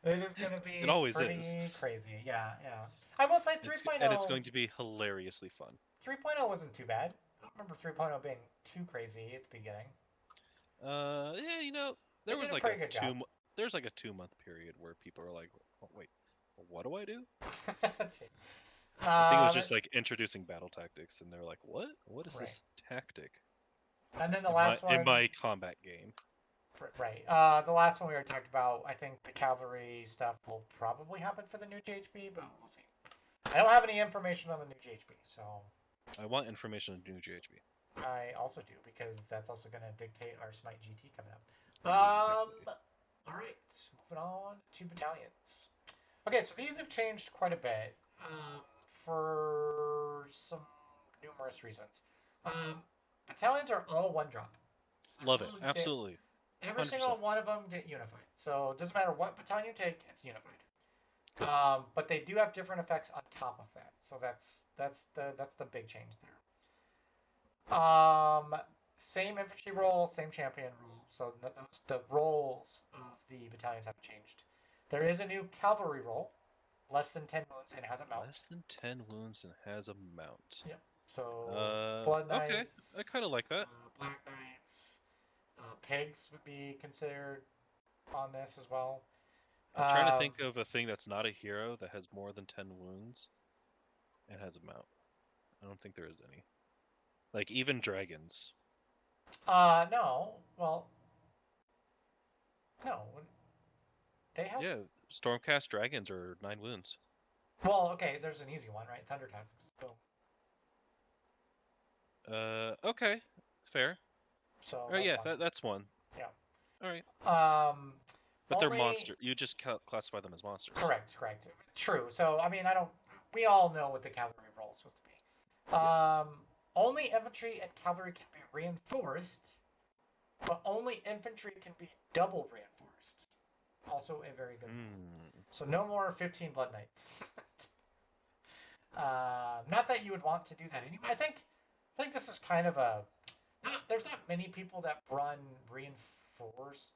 It is going to It be always is. pretty crazy. Yeah, yeah. I will say It's going to be hilariously fun. 3.0 wasn't too bad. I don't remember 3.0 being too crazy at the beginning. Yeah, They there did was a like a pretty good job. there's like a 2 month period where people are like, oh, wait, what do I do? Let's see. I think it was Um, just like introducing battle tactics, and they're like, what? What is right. this tactic And then the in my last one, combat game? right. The last one we already talked about, I think the cavalry stuff will probably happen for the new GHB, but we'll see. I don't have any information on the new GHB, so I want information on new GHB. I also do because that's also going to dictate our Smite GT coming up. Exactly. All right, moving on to battalions. Okay, so these have changed quite a bit for some numerous reasons. Um, Battalions are all one drop. Love it. Absolutely. Every 100%. single one of them get unified. So it doesn't matter what battalion you take, it's unified. Good. But they do have different effects on top of that. So that's the big change there. Same infantry role, same champion rule. So the roles of the battalions have changed. There is a new cavalry role, less than 10 wounds and has a mount. Less than 10 wounds and has a mount. Yep. So Blood Okay. Knights, I kind of like that. Black Knights, Pigs would be considered on this as well. I'm trying to think of a thing that's not a hero that has more than 10 wounds and has a mount. I don't think there is any. Like even dragons. No. Well, no. They have. Yeah, Stormcast dragons are 9 wounds. Well, okay. There's an easy one, right? Thunder Tusks. So. Okay, fair. So. Oh yeah, that's one. Yeah. All right. But Only... they're monster. You just classify them as monsters. Correct. True. So I mean, I don't. We all know what the cavalry role is supposed to be. Yeah. Only infantry and cavalry can be reinforced, but only infantry can be double reinforced. Also a very good rule. So no more 15 Blood Knights. Not that you would want to do that anyway. I think this is kind of a... there's not many people that run reinforced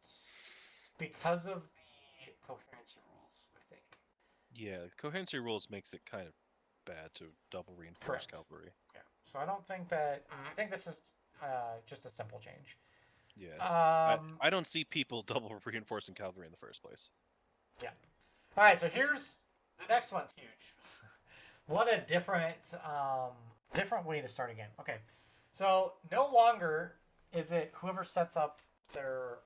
because of the coherency rules, I think. Yeah, coherency rules makes it kind of bad to double reinforce cavalry. Yeah. So I don't think that... I think this is just a simple change. Yeah. I don't see people double reinforcing cavalry in the first place. Yeah. All right, so here's... The next one's huge. What a different way to start again. Okay. So no longer is it whoever sets up their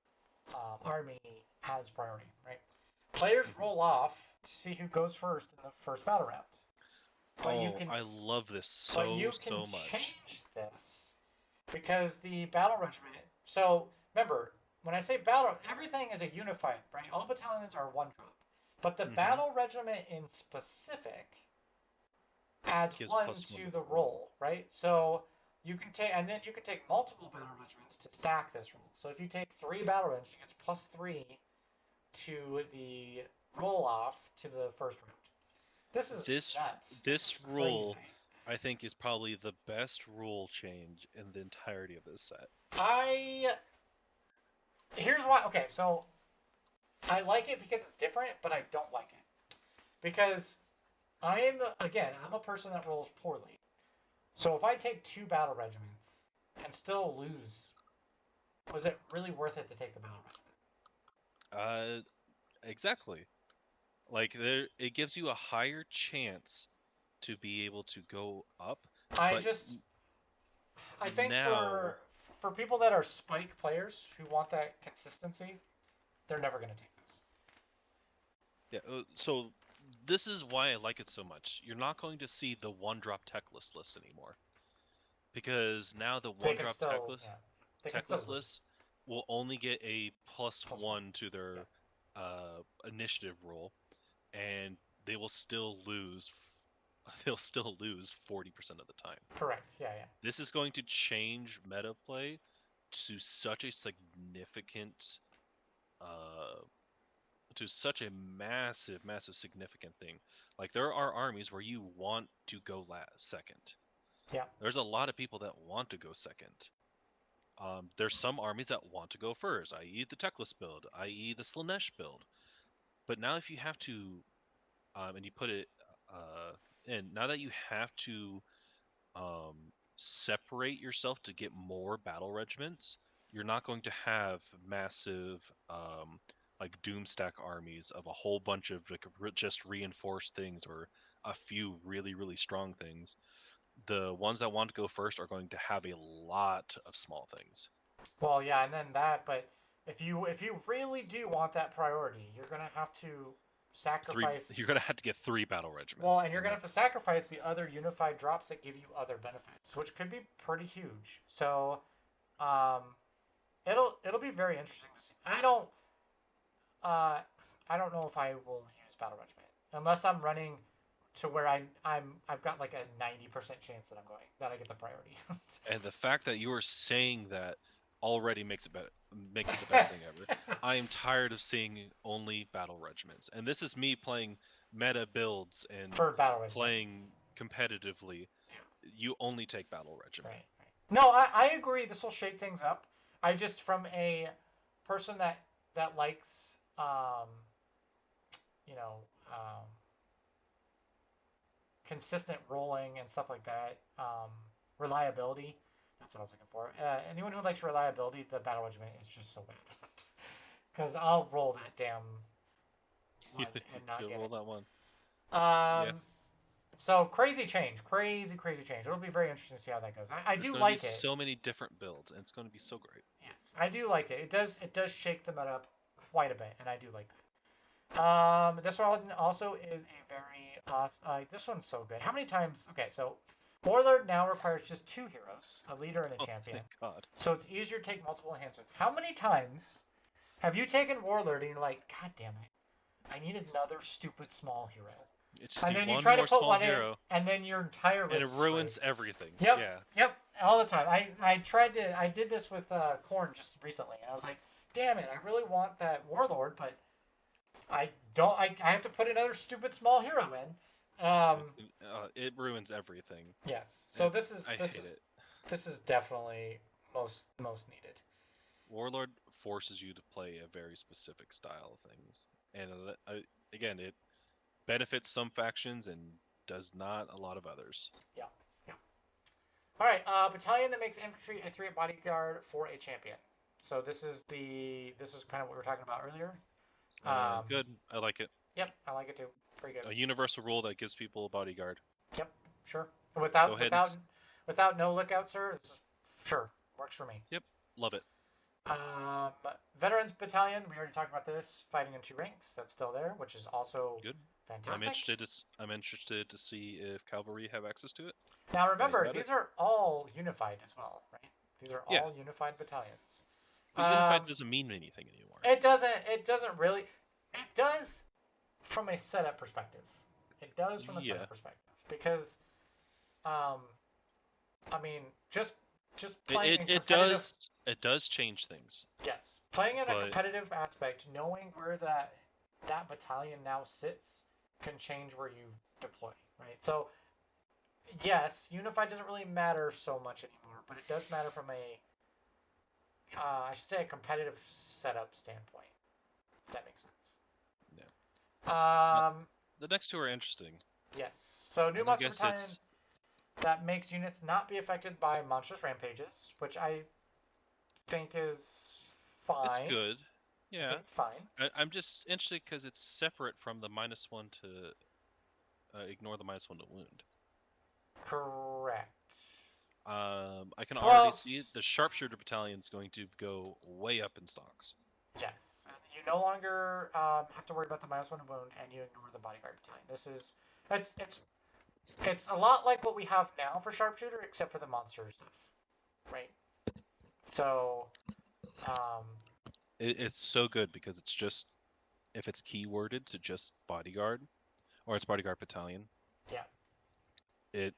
army has priority, right? Players roll off to see who goes first in the first battle round. But I love this so much. But you can change this because the battle regiment. So remember, when I say battle, everything is a unified, right? All battalions are one drop, but the battle regiment in specific adds Gives one +1 to the roll, right? So you can take, and then you can take multiple battle regiments to stack this roll. So if you take 3 battle regiments, it gets +3 to the roll off to the first round. This is nuts. This is This rule, crazy. I think, is probably the best rule change in the entirety of this set. Here's why. Okay, so I like it because it's different, but I don't like it because I'm a person that rolls poorly. So if I take 2 battle regiments and still lose, was it really worth it to take the battle regiment? Exactly. Like it gives you a higher chance to be able to go up. I think now, for people that are spike players who want that consistency, they're never going to take this. yeah. So this is why I like it so much. You're not going to see the one-drop tech list anymore, because now the one-drop tech list will only get a +1 to their initiative roll, and they will still lose. They'll still lose 40% of the time. Correct. Yeah. This is going to change meta play to such a significant, to such a massive significant thing. Like there are armies where you want to go second. Yeah. There's a lot of people that want to go second. There's some armies that want to go first, i.e. the Techless build, i.e. the Slanesh build. But now if you have to, and you put it in, now that you have to separate yourself to get more battle regiments, you're not going to have massive like Doomstack armies of a whole bunch of like just reinforced things or a few really strong things. The ones that want to go first are going to have a lot of small things. Well, yeah, and then that, but if you really do want that priority, you're gonna have to sacrifice. You're gonna have to get 3 battle regiments. Well, and you're gonna have to sacrifice the other unified drops that give you other benefits, which could be pretty huge. So, it'll be very interesting to see. I don't know if I will use battle regiment unless I'm running to where I've got like a 90% chance that I get the priority. And the fact that you are saying that already makes it the best thing ever. I am tired of seeing only battle regiments, and this is me playing meta builds and for battle playing competitively. Yeah. You only take battle regiment. Right. No, I agree. This will shake things up. I just, from a person that likes consistent rolling and stuff like that, reliability. That's what I was looking for. Anyone who likes reliability, the battle regiment is just so bad. Because I'll roll that damn one and not get roll it. that one. Yeah. So crazy change. It'll be very interesting to see how that goes. I do like it. So many different builds, and it's going to be so great. Yes, I do like it. It does shake the meta up quite a bit, and I do like that. This one also is a very this one's so good. How many times? Okay, so Warlord now requires just 2 heroes, a leader and a champion. Thank God. So it's easier to take multiple enhancements. How many times have you taken Warlord and you're like, God damn it, I need another stupid small hero? And then you try to put one in, and then your entire list and it ruins everything. Yep, all the time. I did this with Korn just recently. I was like, damn it, I really want that Warlord, but I have to put another stupid small hero in. It ruins everything. Yes. So this is definitely most needed. Warlord forces you to play a very specific style of things, and again, it benefits some factions and does not a lot of others. Yeah. All right, battalion that makes infantry a 3 bodyguard for a champion. So this is kind of what we were talking about earlier. Good. I like it. Yep, I like it too. Pretty good. A universal rule that gives people a bodyguard. Yep, sure. Without no lookout, sir. Sure, works for me. Yep, love it. Veterans battalion. We already talked about this. Fighting in 2 ranks. That's still there, which is also good. Fantastic. I'm interested to see if cavalry have access to it. Now remember, these are all unified as well, right? These are all unified battalions. But unified doesn't mean anything anymore. It doesn't really. It does from a setup perspective. Because I mean, just playing in It competitive. does change things, Yes, playing in a but competitive aspect, knowing where that battalion now sits can change where you deploy, right? So yes, unified doesn't really matter so much anymore, but it does matter from a I should say a competitive setup standpoint. If that makes sense. yeah. Uh, Um, the next two are interesting, yes. So new and I monster guess battalion that makes units not be affected by monstrous rampages, which I think is it's fine. good. I Yeah, think it's fine. I'm just interested because it's separate from the -1 to ignore the -1 to wound. Correct. I can already Well, see the sharpshooter battalion is going to go way up in stocks. yes. You no longer have to worry about the -1 wound, and you ignore the bodyguard battalion. This is it's a lot like what we have now for sharpshooter, except for the monster stuff, right? So, um, It's so good because it's just if it's keyworded to just bodyguard or it's bodyguard battalion, yeah, it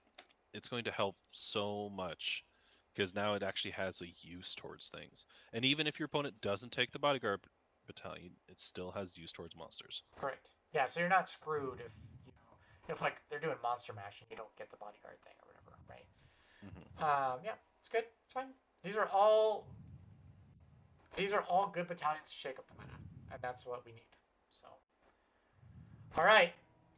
it's going to help so much because now it actually has a use towards things. And even if your opponent doesn't take the bodyguard battalion, it still has use towards monsters. correct. Yeah, so you're not screwed if if like they're doing monster mash and you don't get the bodyguard thing or whatever, right? Hmm. Yeah, it's good. It's fine. These are all good battalions to shake up the meta, and that's what we need. So, all right,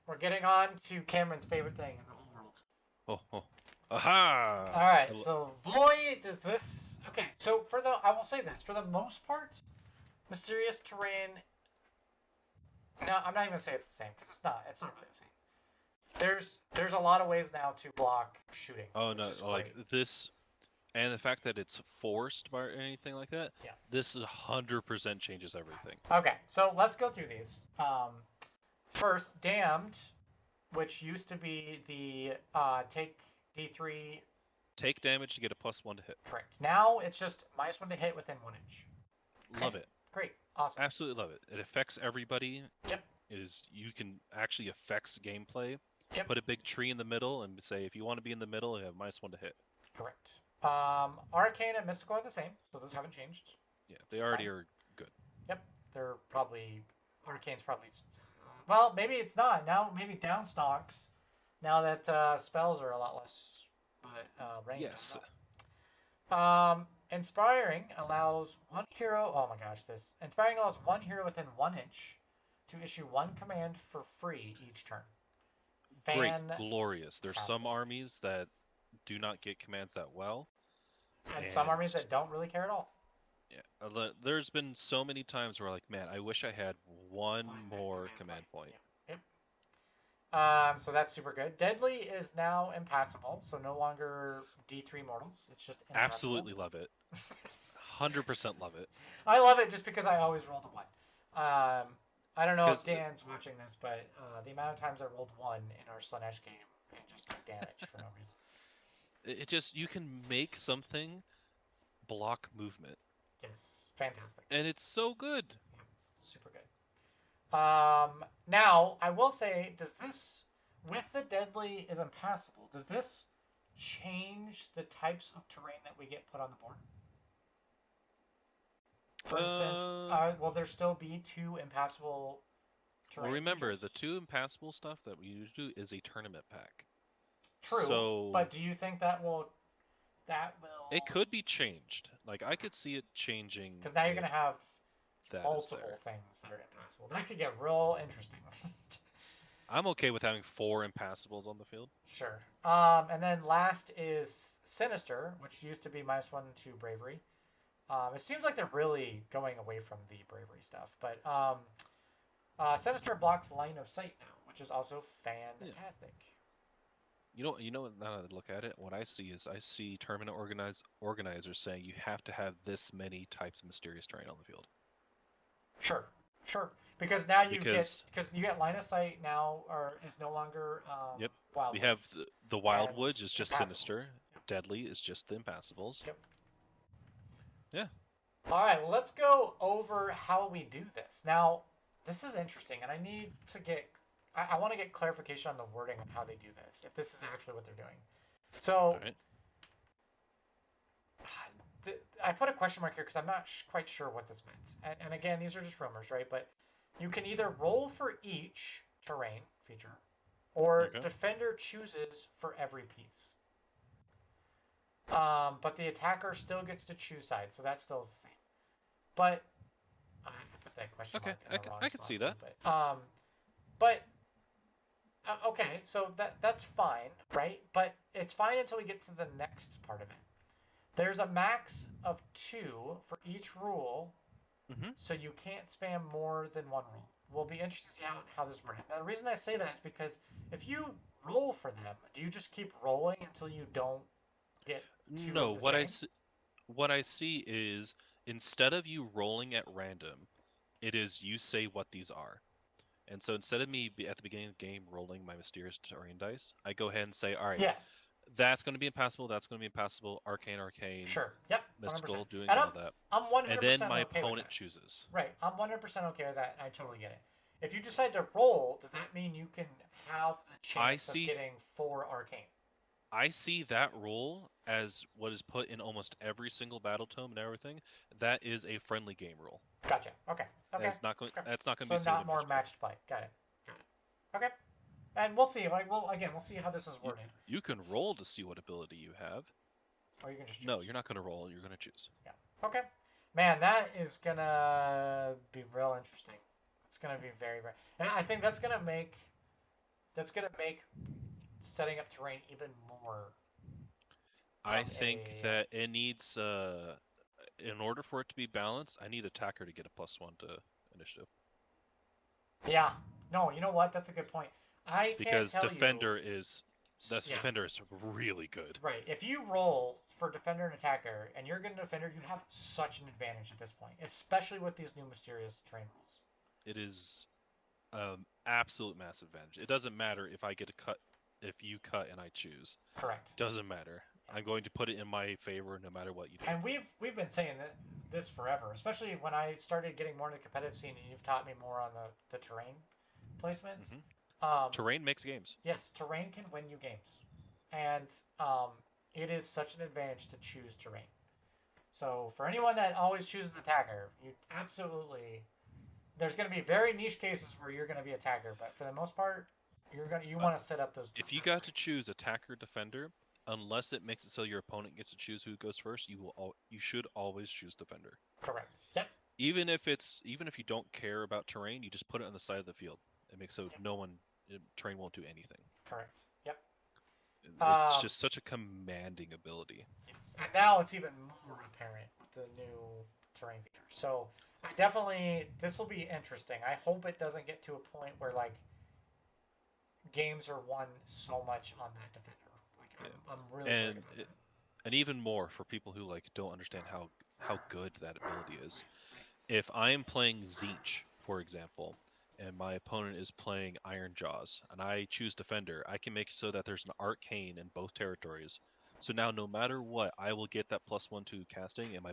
we're getting on to Cameron's favorite thing in the whole world. Oh, oh. Aha! All right, so boy, does this. Okay, so I will say this for the most part, mysterious terrain. No, I'm not even gonna say it's the same because it's not. It's not really the same. There's a lot of ways now to block shooting. Oh Which no, is like great. this, and the fact that it's forced by anything like that, Yeah. this 100% changes everything. Okay, so let's go through these. First, damned, which used to be the take D3. Take damage to get a +1 to hit. Correct. Now it's just -1 to hit within 1 inch. Okay. Love it. Great. Awesome. Absolutely love it. It affects everybody. Yep. It is you can actually affects gameplay. Yep. Put a big tree in the middle and say if you want to be in the middle, you have -1 to hit. Correct. Arcane and Mystical are the same, so those haven't changed. Yeah, they already are good. Yep. They're probably Arcane's probably. Well, maybe it's not now. Maybe down stocks. Now that spells are a lot less, but range. Yes. Inspiring allows one hero. Oh my gosh, this inspiring allows one hero within 1 inch to issue one command for free each turn. Great, glorious. There's some Fantastic. armies that do not get commands that well, And some and armies that don't really care at all. yeah, there's been so many times where like, man, I wish I had one more command point. Yeah. Yep. So that's super good. Deadly is now impassable, so no longer D3 mortals. It's just impassable. Absolutely love it. 100% love it. I love it just because I always rolled a 1. I don't know if Dan's watching this, but the amount of times I rolled 1 in our Slanesh game and just took damage for no reason. It just you can make something block movement. Yes, fantastic. And it's so good. Yeah, super good. Now I will say, does this with the deadly is impassable? Does this change the types of terrain that we get put on the board? For instance, will there still be 2 impassable terrain? Well, remember, features? the 2 impassable stuff that we usually do is a tournament pack. True, so but do you think that will it could be changed. Like I could see it changing because now you're gonna have multiple there. things that are impassable. That could get real interesting. I'm okay with having 4 impassables on the field. Sure. And then last is Sinister, which used to be -1 to Bravery. It seems like they're really going away from the Bravery stuff, but Sinister blocks line of sight now, which is also fantastic. Yeah. You know. Now that I look at it, what I see is tournament organizers saying you have to have this many types of mysterious terrain on the field. Sure. Because now you get line of sight now, or is no longer. Yep. Wild we woods. have the Wild Woods is just impassable. Sinister. Yep. Deadly is just the impassables. Yep. Yeah. All right. Well, let's go over how we do this. Now, this is interesting, and I need to get. I want to get clarification on the wording on how they do this. If this is actually what they're doing. So All right. I put a question mark here because I'm not quite sure what this meant. And again, these are just rumors, right? But you can either roll for each terrain feature, or Okay. defender chooses for every piece. But the attacker still gets to choose sides, so that still is the same. But I put that question Okay. mark in the wrong I can spot see too. that. But okay, so that's fine, right? But it's fine until we get to the next part of it. There's a max of 2 for each rule, Mm-hmm. so you can't spam more than one rule. We'll be interested to see how this works. Now, the reason I say that is because if you roll for them, do you just keep rolling until you don't get 2 No, of the same? what I see is instead of you rolling at random, it is you say what these are. And so instead of me at the beginning of the game rolling my mysterious terrain dice, I go ahead and say, all right, Yeah, that's going to be impassable, that's going to be impassable, arcane, sure. Yep, 100%. mystical, doing And all that. I'm And then 100% my okay with opponent that. chooses. Right, I'm 100% okay with that. I totally get it. If you decide to roll, does that mean you can have the I chance of see getting 4 arcane? I see that rule as what is put in almost every single battle tome and everything. That is a friendly game rule. Gotcha. Okay. Okay. Okay. That's not going to So be sealed not in more match play. matched play. Got it. Got it. Okay. And we'll see. Like, we'll see how this is You, worded. you can roll to see what ability you have. Or you can just choose. No, you're not going to roll. You're going to choose. Yeah. Okay. Man, that is gonna be real interesting. It's gonna be very, very, and I think that's gonna make setting up terrain even more. I think that it needs, in order for it to be balanced, I need attacker to get a +1 to initiative. Yeah. No, you know what? That's a good point. I can't Because tell defender you. is that Yeah. defender is really good. Right. If you roll for defender and attacker, and you're good defender, you have such an advantage at this point, especially with these new mysterious terrain rules. It is absolute massive advantage. It doesn't matter if I get a cut, if you cut and I choose. Correct. Doesn't matter. Yeah. I'm going to put it in my favor no matter what you do. And we've been saying this forever, especially when I started getting more into the competitive scene, and you've taught me more on the terrain placements. Terrain makes games. Yes, terrain can win you games, and it is such an advantage to choose terrain. So for anyone that always chooses attacker, you absolutely. There's going to be very niche cases where you're going to be attacker, but for the most part, you want to set up those. If you got to choose attacker defender, unless it makes it so your opponent gets to choose who goes first, you should always choose defender. Correct. Yep. Even if you don't care about terrain, you just put it on the side of the field. It makes so terrain won't do anything. Correct. Yep. It's just such a commanding ability. Yes. And now it's even more apparent with the new terrain feature. So this will be interesting. I hope it doesn't get to a point where like games are won so much on that defender. Like I'm really worried about that. And even more for people who like don't understand how good that ability is. If I am playing Zinch, for example, and my opponent is playing Iron Jaws, and I choose defender, I can make it so that there's an arcane in both territories. So now, no matter what, I will get that +1 to casting, and my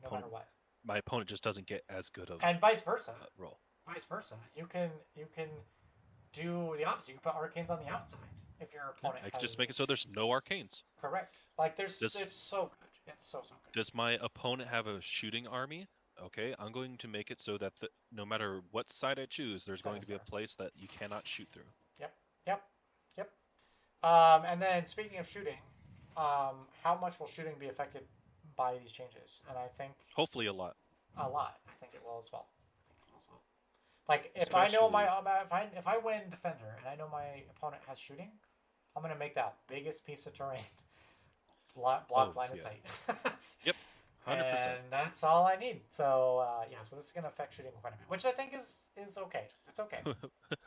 opponent just doesn't get as good of and vice versa. Roll. Vice versa, you can do the opposite. You can put arcanes on the outside if your opponent. I can just make it so there's no arcanes. Correct. Like it's so good. It's so good. Does my opponent have a shooting army? Okay, I'm going to make it so that no matter what side I choose, there's going to be a place that you cannot shoot through. Yep. And then speaking of shooting, how much will shooting be affected by these changes? And I think hopefully a lot. A lot. I think it will as well. Like if I know if I win defender and I know my opponent has shooting, I'm gonna make that biggest piece of terrain block line of sight. Yep. 100%. And that's all I need. So so this is gonna affect shooting quite a bit, which I think is okay. It's okay.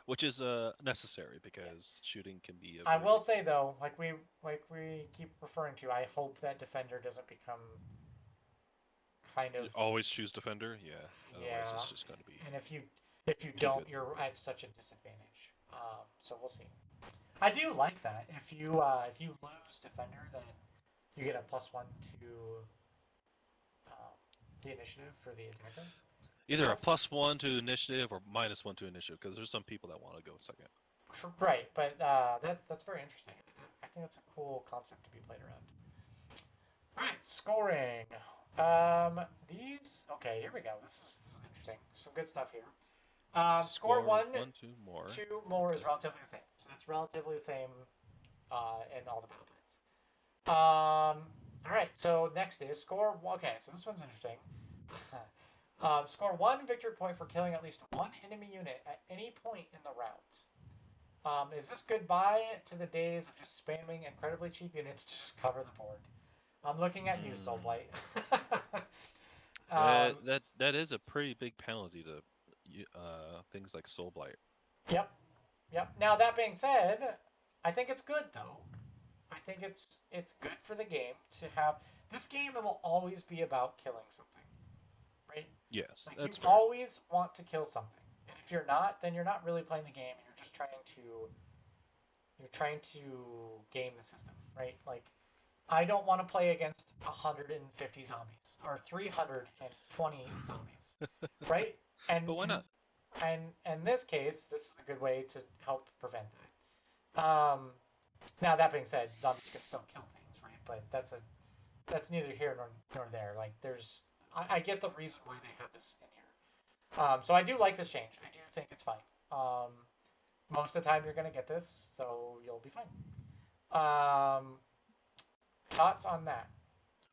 Which is necessary because shooting can be. I will say though, like we keep referring to, I hope that defender doesn't become kind of always choose defender. Yeah. Otherwise, it's just going to be. And if you don't, you're at such a disadvantage. So we'll see. I do like that. If you lose defender, then you get a +1 to the initiative for the attacker. Either a +1 to initiative or -1 to initiative, because there's some people that want to go second. Right, but that's very interesting. I think that's a cool concept to be played around. All right, scoring. Okay, here we go. This is interesting. Some good stuff here. Score one, two more. two more is relatively the same. So it's relatively the same in all the battle plans. All right, so next is score. Okay, so this one's interesting. Score 1 victory point for killing at least one enemy unit at any point in the round. Is this goodbye to the days of just spamming incredibly cheap units to just cover the board? I'm looking at you, Soulblight. That is a pretty big penalty to things like Soulblight. Yep. Now that being said, I think it's good though. I think it's good for the game to have this game. It will always be about killing something, right? Yes, like that's you fair. always want to kill something, and if you're not, then you're not really playing the game. You're just trying to game the system, right? Like, I don't want to play against 150 zombies or 320 zombies, right? And But why not? And in this case, this is a good way to help prevent that. Now that being said, zombies can still kill things, right? But that's neither here nor there. Like, I get the reason why they have this in here. So I do like this change. I do think it's fine. Most of the time you're gonna get this, so you'll be fine. Thoughts on that?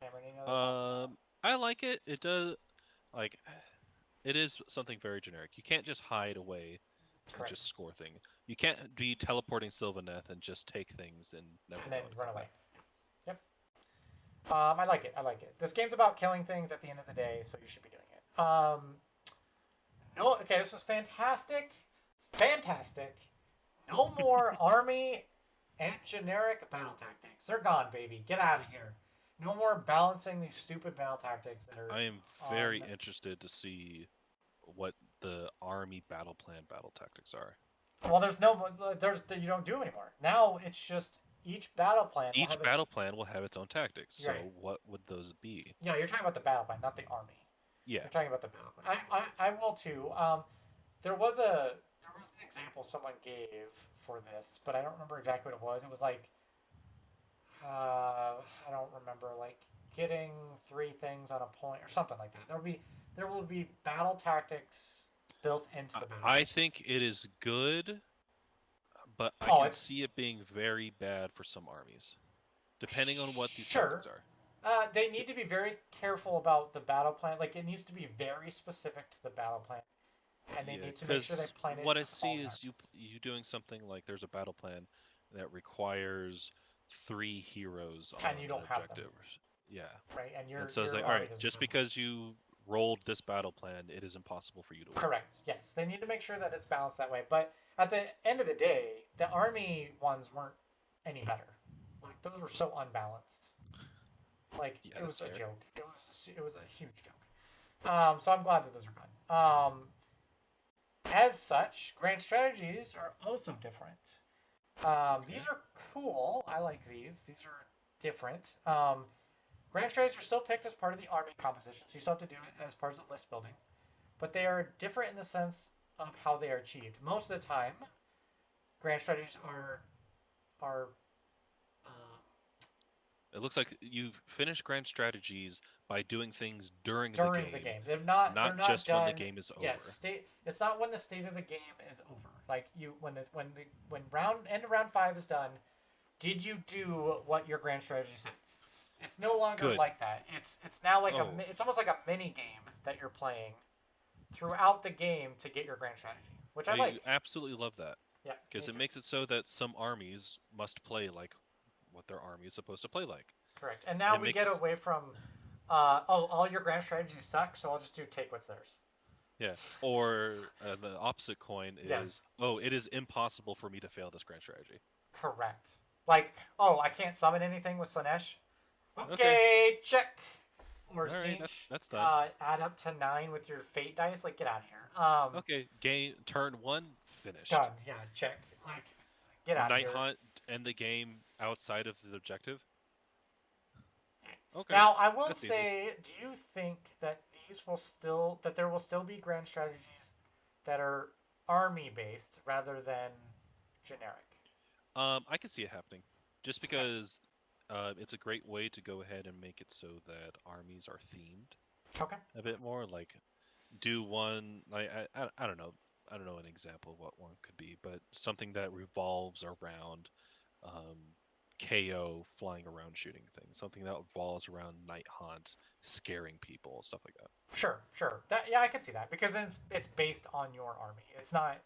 Cameron, any other thoughts on that? I like it. It does like it is something very generic. You can't just hide away and Correct. just score things. You can't be teleporting Sylvaneth and just take things and never And then know to run come away. back. Yep. I like it. This game's about killing things at the end of the day, so you should be doing it. No, okay, this was fantastic. Fantastic. No more army and generic battle tactics. They're gone, baby. Get out of here. No more balancing these stupid battle tactics that are. I am very interested to see what the army battle plan battle tactics are. Well, you don't do anymore. Now it's just each battle plan. Each battle plan will have its own tactics. So Right. what would those be? Yeah, you're talking about the battle plan, not the army. Yeah. You're talking about the battle plan. I will too. There was an example someone gave for this, but I don't remember exactly what it was. It was like, I don't remember, like getting 3 things on a point or something like that. There will be battle tactics built into the battle. I think it is good, but I can see it being very bad for some armies, depending on what these tactics are. They need to be very careful about the battle plan. Like, it needs to be very specific to the battle plan, and they need to make sure they plan it. What I see is you doing something like there's a battle plan that requires 3 heroes on and you don't have them. Yeah. Right, and so it's like, all right, just because you rolled this battle plan, it is impossible for you to win. Correct. Yes, they need to make sure that it's balanced that way. But at the end of the day, the army ones weren't any better. Like, those were so unbalanced. Like, it was a joke. It was a huge joke. So I'm glad that those are gone. As such, grand strategies are also different. These are cool. I like these. These are different. Grand strategies are still picked as part of the army composition, so you still have to do it as part of the list building. But they are different in the sense of how they are achieved. Most of the time, grand strategies are it looks like you finish grand strategies by doing things during the game. They're not just done, when the game is over. Yes, it's not when the state of the game is over. Like, when end of round 5 is done, did you do what your grand strategy said? It's no longer like that. It's now like it's almost like a mini game that you're playing throughout the game to get your grand strategy, which I like. I absolutely love that. Yeah, because it makes it so that some armies must play like what their army is supposed to play like. Correct. And now we get away from, all your grand strategies suck, so I'll just take what's theirs. Yeah. Or the opposite coin is, it is impossible for me to fail this grand strategy. Correct. Like, I can't summon anything with Slanesh. Okay, check. Or Siege. Right, that's done. Add up to 9 with your fate dice. Like, get out of here. Okay, game turn 1 finished. Done. Yeah, check. Like, get out of here. Night Hunt end the game outside of the objective. Okay. Now, I will say, do you think that there will still be grand strategies that are army based rather than generic? I can see it happening. just because it's a great way to go ahead and make it so that armies are themed Okay. a bit more. Like, do one like I don't know. I don't know an example of what one could be, but something that revolves around um, KO flying around shooting things. Something that revolves around Night Hunt scaring people, stuff like that. Sure, sure. That yeah, I can see that because it's based on your army. It's not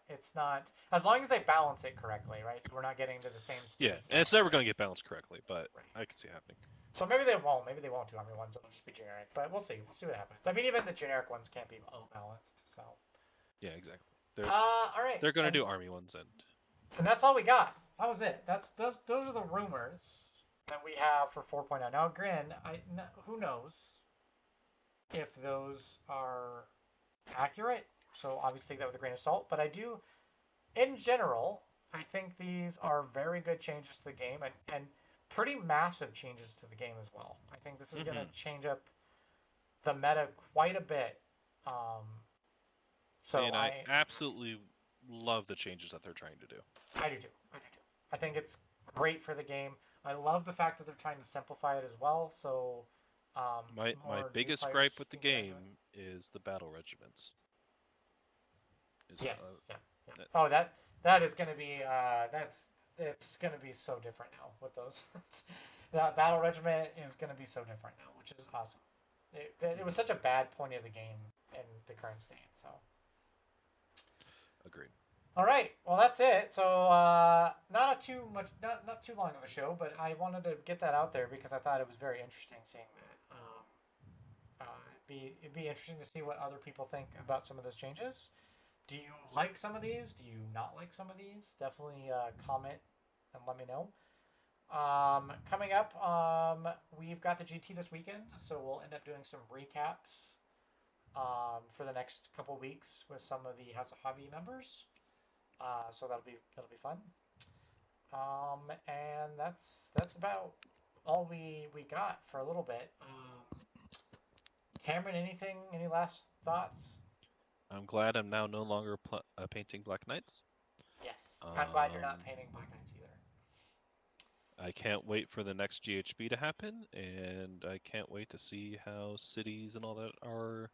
as long as they balance it correctly, right? So we're not getting to the same Yeah, stupid and stuff. it's never going to get balanced correctly, but Right. I can see it happening. So maybe they won't. Maybe they won't do army ones. It'll just be generic. But we'll see. We'll see what happens. I mean, even the generic ones can't be all balanced. So. Yeah, exactly. All right. They're going to do army ones, And that's all we got. That was it. Those are the rumors that we have for 4.0. Now, Grin, who knows if those are accurate? So obviously take that with a grain of salt. But I do, in general, I think these are very good changes to the game and pretty massive changes to the game as well. I think this is going to change up the meta quite a bit. So and I absolutely love the changes that they're trying to do. I do too. I think it's great for the game. I love the fact that they're trying to simplify it as well. So my biggest gripe with the game is the battle regiments. Yes. Yeah. Oh, that is going to be it's going to be so different now with those. That battle regiment is going to be so different now, which is awesome. It was such a bad point of the game in the current state. So. Agreed. All right, well that's it. So not too long of a show, but I wanted to get that out there because I thought it was very interesting seeing that. It'd be interesting to see what other people think about some of those changes. Do you like some of these? Do you not like some of these? Definitely comment and let me know. Coming up, we've got the GT this weekend, so we'll end up doing some recaps for the next couple weeks with some of the House of Hobby members. So that'll be fun. And that's about all we got for a little bit. Cameron, any last thoughts? I'm glad I'm now no longer painting Black Knights. Yes, I'm glad you're not painting Black Knights either. I can't wait for the next GHB to happen, and I can't wait to see how cities and all that are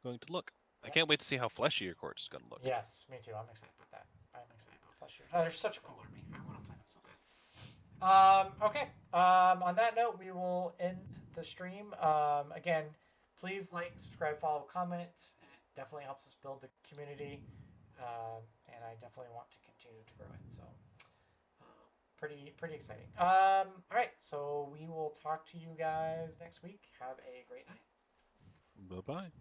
going to look. I can't wait to see how Fleshy Your Court is going to look. Yes, me too. I'm excited about that. I'm excited about Fleshy. They're such a cool army. I want to play them so bad. Okay. On that note, we will end the stream. Again, please like, subscribe, follow, comment. It definitely helps us build the community, and I definitely want to continue to grow it. So, pretty exciting. All right. So we will talk to you guys next week. Have a great night. Bye bye.